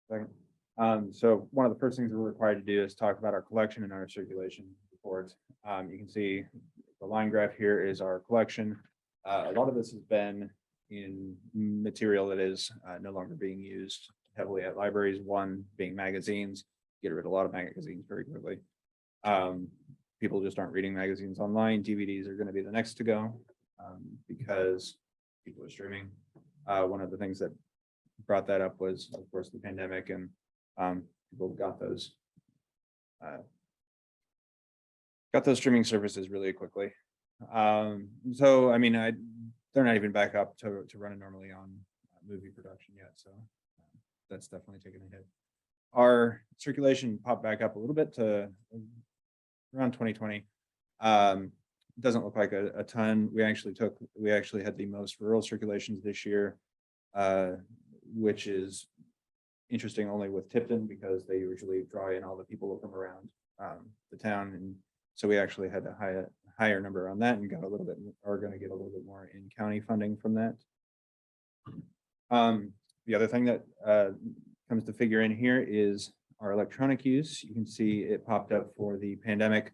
Second. So one of the first things we're required to do is talk about our collection and our circulation reports. You can see the line graph here is our collection. A lot of this has been in material that is no longer being used heavily at libraries, one being magazines. Get rid of a lot of magazines very quickly. People just aren't reading magazines online. DVDs are going to be the next to go because people are streaming. One of the things that brought that up was, of course, the pandemic, and people got those streaming services really quickly. So I mean, they're not even back up to running normally on movie production yet, so that's definitely taken a hit. Our circulation popped back up a little bit to around 2020. Doesn't look like a ton. We actually had the most rural circulations this year. which is interesting only with Tipton because they usually draw in all the people from around the town. And so we actually had a higher number on that and got a little bit, are going to get a little bit more in county funding from that. The other thing that comes to figure in here is our electronic use. You can see it popped up for the pandemic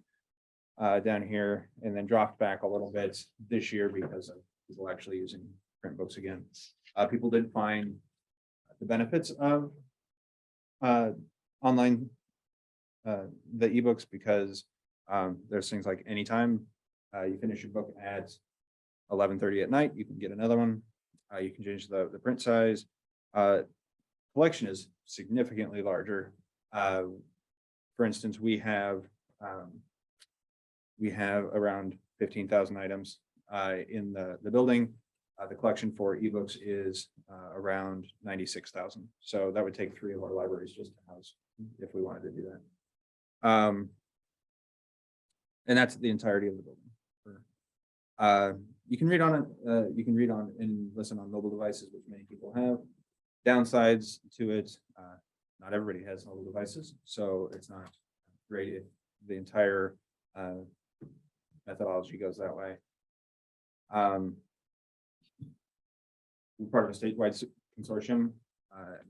down here and then dropped back a little bit this year because of people actually using print books again. People did find the benefits of online the ebooks because there's things like anytime you finish your book at 11:30 at night, you can get another one. You can change the print size. Collection is significantly larger. For instance, we have around 15,000 items in the building. The collection for ebooks is around 96,000. So that would take 3 of our libraries just to house if we wanted to do that. And that's the entirety of the building. You can read on it. You can read on and listen on mobile devices, which many people have. Downsides to it, not everybody has mobile devices, so it's not great if the entire methodology goes that way. We're part of a statewide consortium.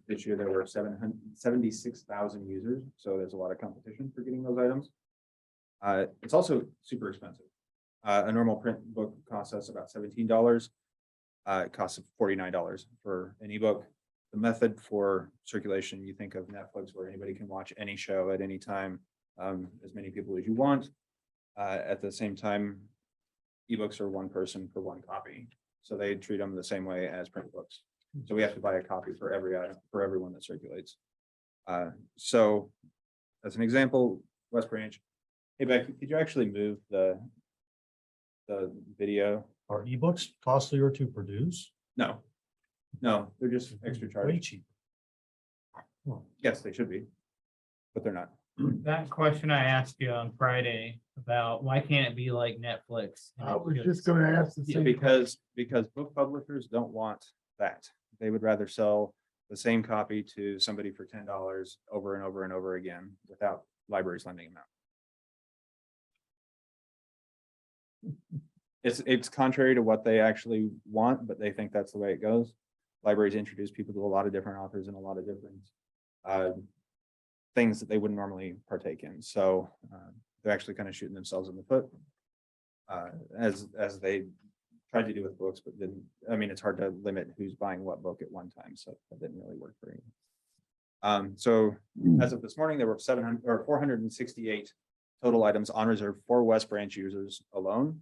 This year there were 776,000 users, so there's a lot of competition for getting those items. It's also super expensive. A normal print book costs us about $17. It costs $49 for an ebook. The method for circulation, you think of Netflix, where anybody can watch any show at any time, as many people as you want. At the same time, ebooks are one person for one copy, so they treat them the same way as print books. So we have to buy a copy for every item, for everyone that circulates. So, as an example, West Branch. Hey Becky, could you actually move the video? Are ebooks costlier to produce? No, they're just extra Way charge. cheap. Yes, they should be, but they're not. That question I asked you on Friday about why can't it be like Netflix? I was just gonna ask the same. Because book publishers don't want that. They would rather sell the same copy to somebody for $10 over and over and over again without libraries lending them out. It's contrary to what they actually want, but they think that's the way it goes. Libraries introduce people to a lot of different authors and a lot of different things that they wouldn't normally partake in. So they're actually kind of shooting themselves in the foot as they tried to do with books, but didn't. I mean, it's hard to limit who's buying what book at one time, so that didn't really work for me. So as of this morning, there were 468 total items on reserve for West Branch users alone.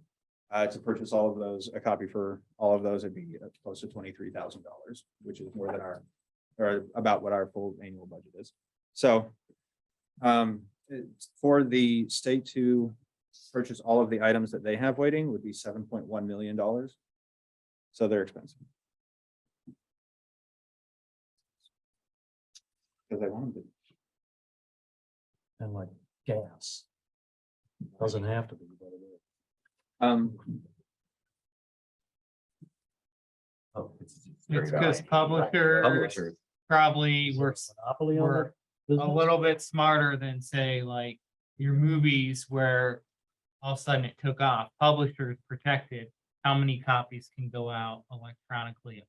To purchase all of those, a copy for all of those, it'd be close to $23,000, which is more than or about what our full annual budget is. So for the state to purchase all of the items that they have waiting would be $7.1 million. So they're expensive. Because I want them to. And like gas. Doesn't have to be, but it is. It's because publishers probably were Monopoly on We're that a business? little bit smarter than say like your movies where all of a sudden it took off. Publishers protected how many copies can go out electronically.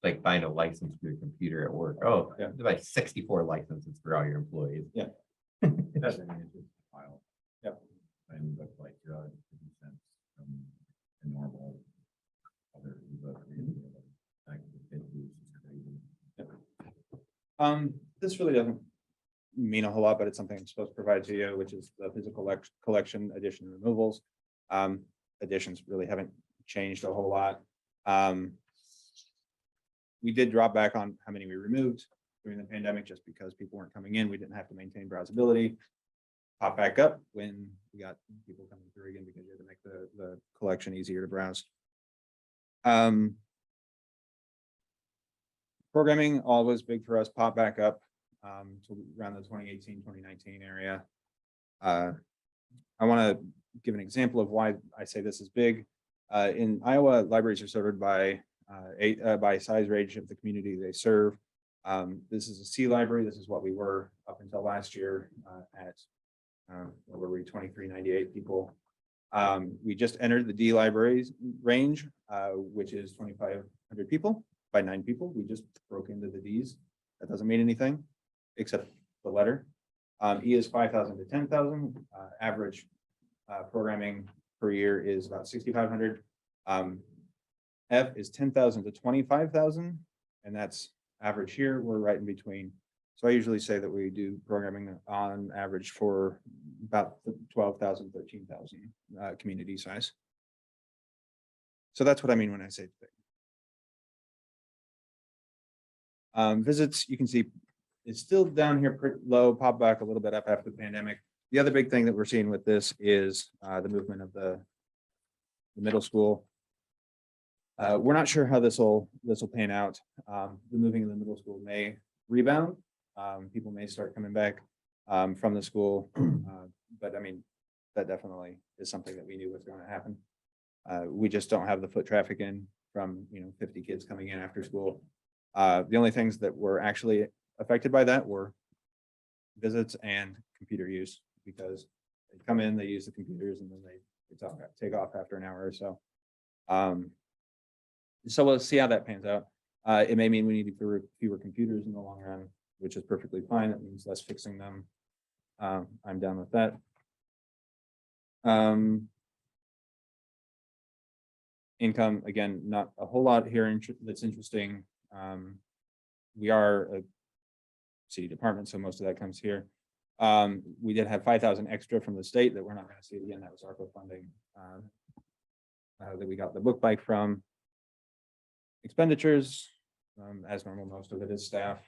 Like buying a license for your computer at work. Oh, Yeah. like 64 licenses for all your employees. Yeah. That's an interesting file. Yep. And look like 50 cents from a normal other ebook. Back in the 50s, it's crazy. This really doesn't mean a whole lot, but it's something I'm supposed to provide to you, which is the physical collection, addition and removals. Additions really haven't changed a whole lot. We did drop back on how many we removed during the pandemic, just because people weren't coming in. We didn't have to maintain browsability. Pop back up when we got people coming through again, because you had to make the collection easier to browse. Programming always big for us, pop back up to around the 2018, 2019 area. I want to give an example of why I say this is big. In Iowa, libraries are sorted by by size range of the community they serve. This is a C library. This is what we were up until last year at what were we, 2398 people. We just entered the D libraries range, which is 2,500 people by 9 people. We just broke into the Ds. That doesn't mean anything except the letter. E is 5,000 to 10,000. Average programming per year is about 6,500. F is 10,000 to 25,000, and that's average here. We're right in between. So I usually say that we do programming on average for about 12,000, 13,000 community size. So that's what I mean when I say big. Visits, you can see it's still down here pretty low, pop back a little bit up after the pandemic. The other big thing that we're seeing with this is the movement of the middle school. We're not sure how this will pan out. The moving of the middle school may rebound. People may start coming back from the school, but I mean, that definitely is something that we knew was going to happen. We just don't have the foot traffic in from 50 kids coming in after school. The only things that were actually affected by that were visits and computer use, because they come in, they use the computers, and then they take off after an hour or so. So we'll see how that pans out. It may mean we need fewer computers in the long run, which is perfectly fine. That means less fixing them. I'm down with that. Income, again, not a whole lot here that's interesting. We are a city department, so most of that comes here. We did have 5,000 extra from the state that we're not going to see again. That was ARPA funding that we got the book bike from. Expenditures, as normal, most of it is staff.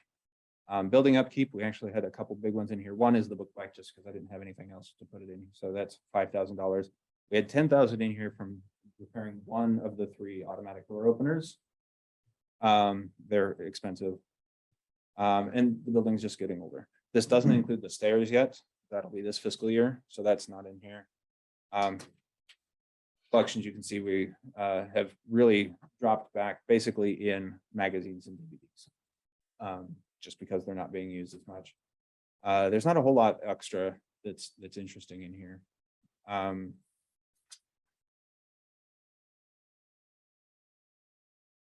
Building upkeep, we actually had a couple big ones in here. One is the book bike, just because I didn't have anything else to put it in. So that's $5,000. We had 10,000 in here from repairing one of the 3 automatic door openers. They're expensive. And the building's just getting older. This doesn't include the stairs yet. That'll be this fiscal year, so that's not in here. Collections, you can see we have really dropped back basically in magazines and DVDs, just because they're not being used as much. There's not a whole lot extra that's interesting in here.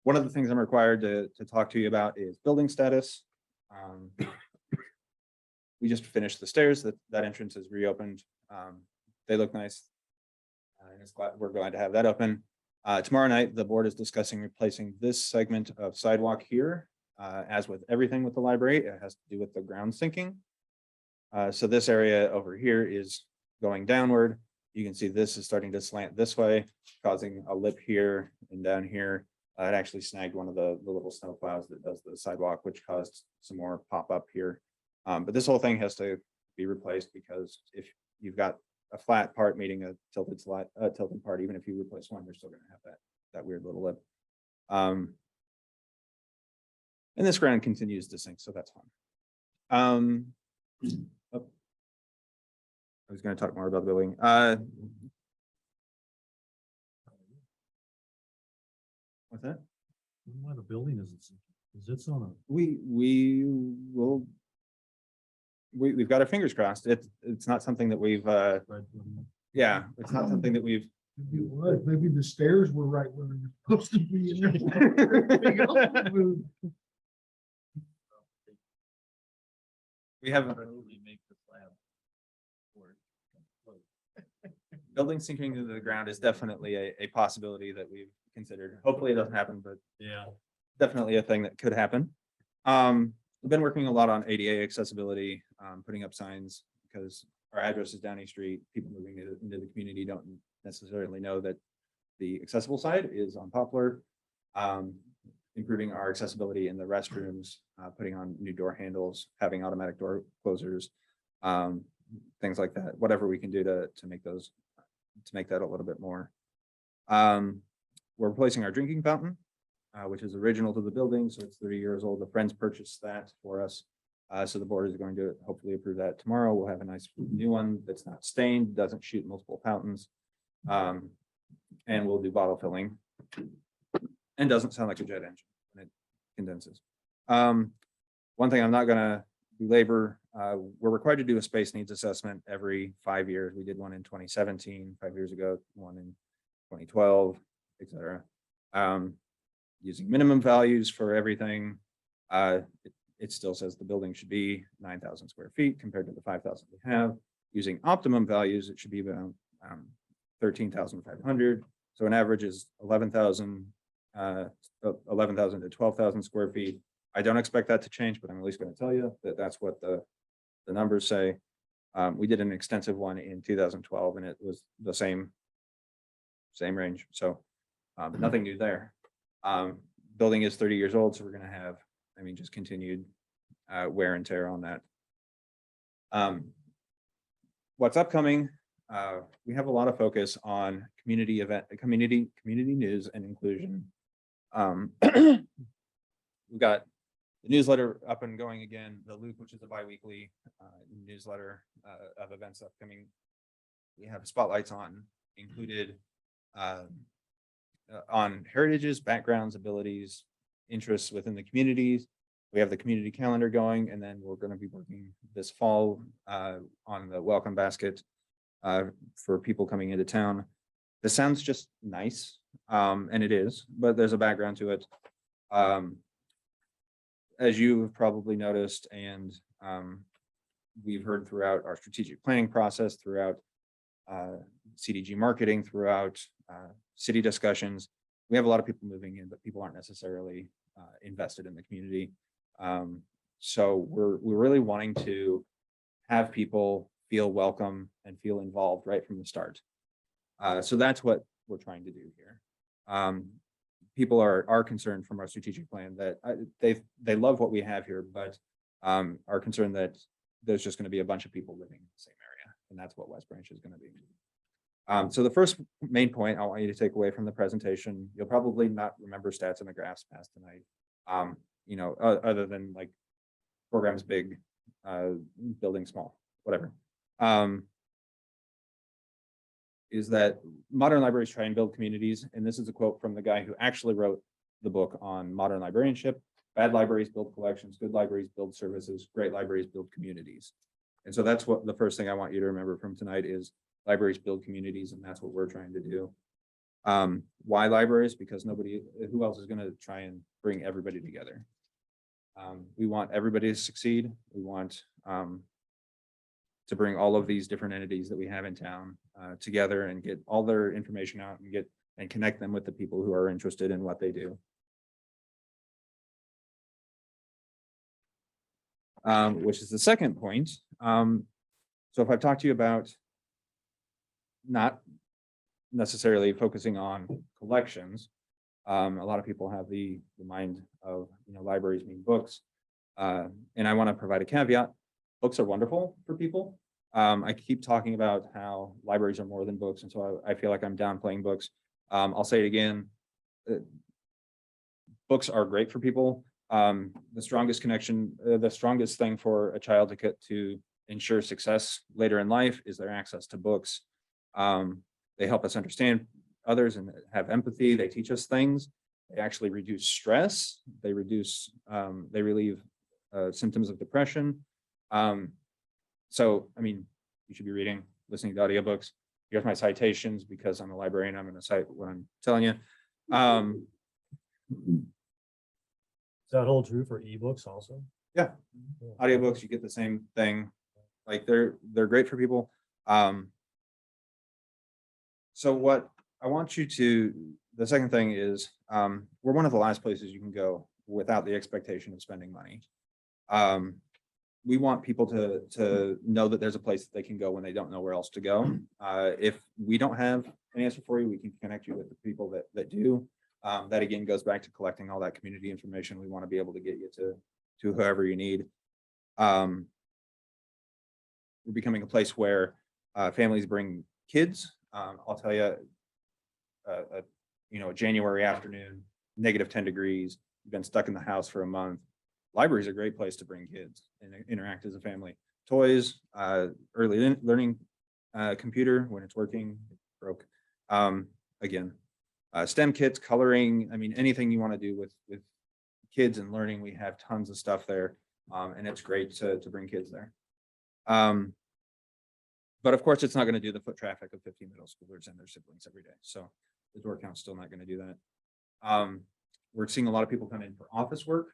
One of the things I'm required to talk to you about is building status. We just finished the stairs. That entrance is reopened. They look nice. And we're glad to have that open. Tomorrow night, the board is discussing replacing this segment of sidewalk here. As with everything with the library, it has to do with the ground sinking. So this area over here is going downward. You can see this is starting to slant this way, causing a lip here and down here. It actually snagged one of the little snow plows that does the sidewalk, which caused some more pop up here. But this whole thing has to be replaced, because if you've got a flat part meeting a tilted part, even if you replace one, you're still going to have that weird little lip. And this ground continues to sink, so that's fine. I was going to talk more about the building. What's that? Why the building isn't sinking? Because it's on a. We've got our fingers crossed. It's not something that we've yeah, it's not something that we've Maybe it was. Maybe the stairs were right where they were supposed to be. Everything else moved. we haven't. Building sinking into the ground is definitely a possibility that we've considered. Hopefully it doesn't happen, but Yeah. definitely a thing that could happen. We've been working a lot on ADA accessibility, putting up signs, because our address is Downey Street. People moving into the community don't necessarily know that the accessible side is on Poplar. Improving our accessibility in the restrooms, putting on new door handles, having automatic door closers, things like that. Whatever we can do to make that a little bit more. We're replacing our drinking fountain, which is original to the building, so it's 30 years old. The Friends purchased that for us. So the board is going to hopefully approve that tomorrow. We'll have a nice new one that's not stained, doesn't shoot multiple fountains. And we'll do bottle filling. and doesn't sound like a jet engine when it condenses. One thing I'm not gonna belabor, we're required to do a space needs assessment every 5 years. We did one in 2017, 5 years ago, one in 2012, et cetera. Using minimum values for everything. It still says the building should be 9,000 square feet compared to the 5,000 we have. Using optimum values, it should be about 13,500. So an average is 11,000 to 12,000 square feet. I don't expect that to change, but I'm at least going to tell you that that's what the numbers say. We did an extensive one in 2012 and it was the same range. So nothing new there. Building is 30 years old, so we're going to have, just continued wear and tear on that. What's upcoming? We have a lot of focus on community news and inclusion. We've got the newsletter up and going again, the Loop, which is a bi-weekly newsletter of events upcoming. We have spotlights on included on heritages, backgrounds, abilities, interests within the communities. We have the community calendar going, and then we're going to be working this fall on the welcome basket for people coming into town. This sounds just nice, and it is, but there's a background to it. As you've probably noticed, and we've heard throughout our strategic planning process, throughout CDG marketing, throughout city discussions, we have a lot of people moving in, but people aren't necessarily invested in the community. So we're really wanting to have people feel welcome and feel involved right from the start. So that's what we're trying to do here. People are concerned from our strategic plan that they love what we have here, but are concerned that there's just going to be a bunch of people living in the same area, and that's what West Branch is going to be. So the first main point I want you to take away from the presentation, you'll probably not remember stats and the graphs past tonight. Other than like programs big, building small, whatever. Is that modern libraries try and build communities, and this is a quote from the guy who actually wrote the book on modern librarianship. Bad libraries build collections, good libraries build services, great libraries build communities. And so that's what the first thing I want you to remember from tonight is libraries build communities, and that's what we're trying to do. Why libraries? Because who else is going to try and bring everybody together? We want everybody to succeed. We want to bring all of these different entities that we have in town together and get all their information out and connect them with the people who are interested in what they do. Which is the second point. So if I've talked to you about not necessarily focusing on collections, a lot of people have the mind of libraries mean books, and I want to provide a caveat. Books are wonderful for people. I keep talking about how libraries are more than books, and so I feel like I'm downplaying books. I'll say it again. Books are great for people. The strongest connection, the strongest thing for a child to ensure success later in life is their access to books. They help us understand others and have empathy. They teach us things. They actually reduce stress. They relieve symptoms of depression. So, you should be reading, listening to audiobooks. Here's my citations because I'm a librarian. I'm going to cite what I'm telling you. Does that hold true for ebooks also? Yeah, audiobooks, you get the same thing. Like they're great for people. So what I want you to, the second thing is, we're one of the last places you can go without the expectation of spending money. We want people to know that there's a place that they can go when they don't know where else to go. If we don't have an answer for you, we can connect you with the people that do. That again goes back to collecting all that community information. We want to be able to get you to whoever you need. We're becoming a place where families bring kids. I'll tell you, a January afternoon, -10 degrees, you've been stuck in the house for a month. Library is a great place to bring kids and interact as a family. Toys, early learning computer when it's working, broke. Again, STEM kits, coloring, I mean, anything you want to do with kids and learning, we have tons of stuff there. And it's great to bring kids there. But of course, it's not going to do the foot traffic of 50 middle schoolers and their siblings every day. So the door count's still not going to do that. We're seeing a lot of people come in for office work.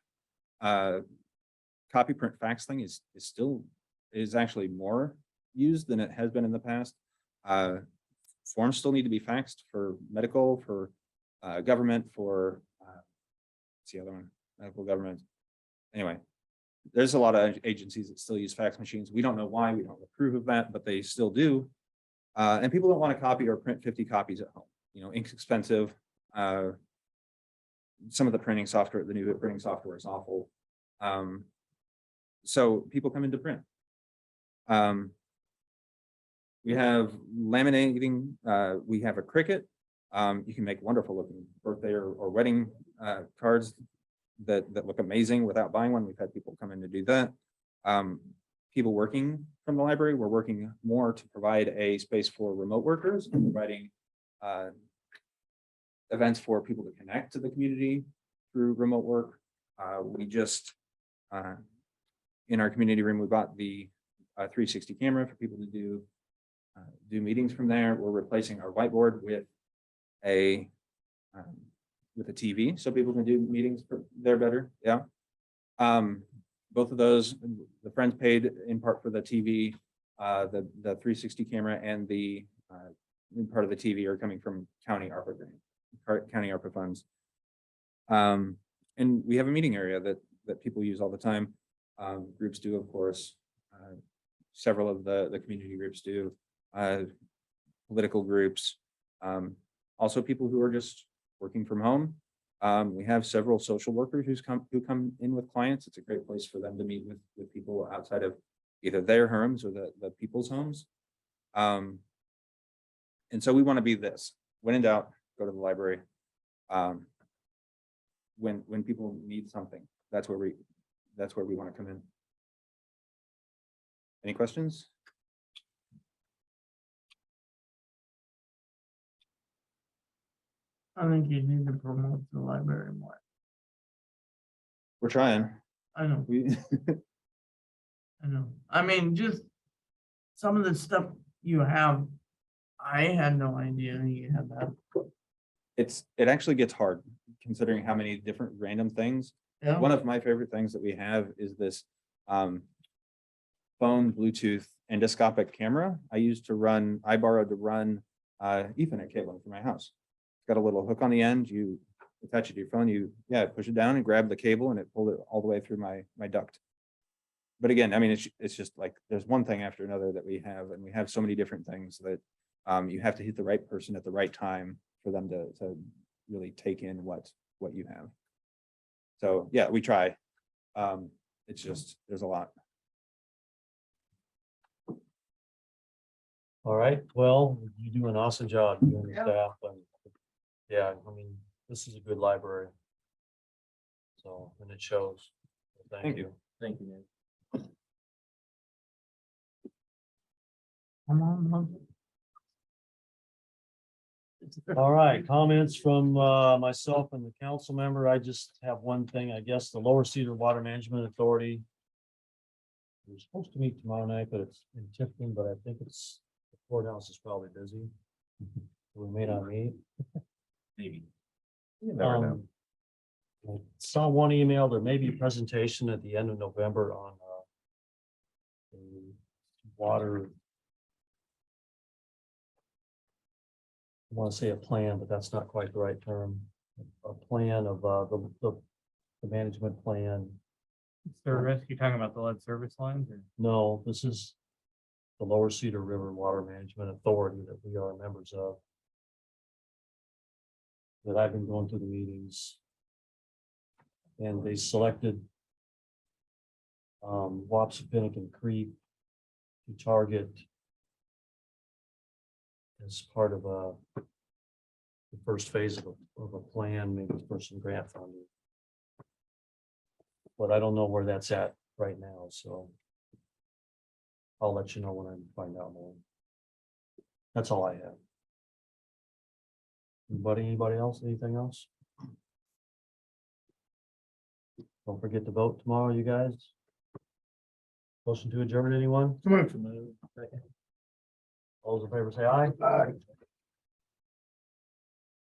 Copy, print, fax thing is actually more used than it has been in the past. Forms still need to be faxed for medical, for government, for what's the other one? Medical, government. Anyway, there's a lot of agencies that still use fax machines. We don't know why, we don't approve of that, but they still do. And people don't want to copy or print 50 copies at home. You know, ink's expensive. Some of the printing software, the new printing software is awful. So people come in to print. We have laminating, we have a Cricut. You can make wonderful looking birthday or wedding cards that look amazing without buying one. We've had people come in to do that. People working from the library, we're working more to provide a space for remote workers and providing events for people to connect to the community through remote work. We just, in our community room, we bought the 360 camera for people to do meetings from there. We're replacing our whiteboard with a TV so people can do meetings there better. Yeah. Both of those, the Friends paid in part for the TV, the 360 camera and the part of the TV are coming from county ARPA funds. And we have a meeting area that people use all the time. Groups do, of course. Several of the community groups do. Political groups. Also people who are just working from home. We have several social workers who come in with clients. It's a great place for them to meet with people outside of either their homes or the people's homes. And so we want to be this. When in doubt, go to the library. When people need something, that's where we want to come in. Any questions? I think you need to promote the library more. We're trying. I know, We I know. I mean, just some of the stuff you have, I had no idea you had that. it actually gets hard considering how many different random things. Yeah. One of my favorite things that we have is this phone Bluetooth endoscopic camera I borrowed to run Ethernet cabling for my house. It's got a little hook on the end. You attach it to your phone, push it down and grab the cable and it pulled it all the way through my duct. But again, I mean, it's just like there's one thing after another that we have, and we have so many different things that you have to hit the right person at the right time for them to really take in what you have. So yeah, we try. It's just there's a lot. All right, well, you do an awesome job, you and your Yeah. staff, and yeah, I mean, this is a good library. So, and it shows. Thank you. Thank you, man. Come on, Mom. All right, comments from myself and the council member. I just have one thing, I guess, the Lower Cedar Water Management Authority. We're supposed to meet tomorrow night, but it's in Tifton, but I think the courthouse is probably busy. We may not meet. Maybe. You never know. I saw one email, there may be a presentation at the end of November on the water. I want to say a plan, but that's not quite the right term. A plan of the management plan. Service, you talking about the lead service lines or? No, this is the Lower Cedar River Water Management Authority that we are members of. That I've been going to the meetings. And they selected Wapsipinicon Creek to target as part of the first phase of a plan, maybe for some grant funding. But I don't know where that's at right now, so I'll let you know when I find out more. That's all I have. Anybody else, anything else? Don't forget to vote tomorrow, you guys. Motion to adjourn, anyone? Come on, from All those in favor say aye. Aye.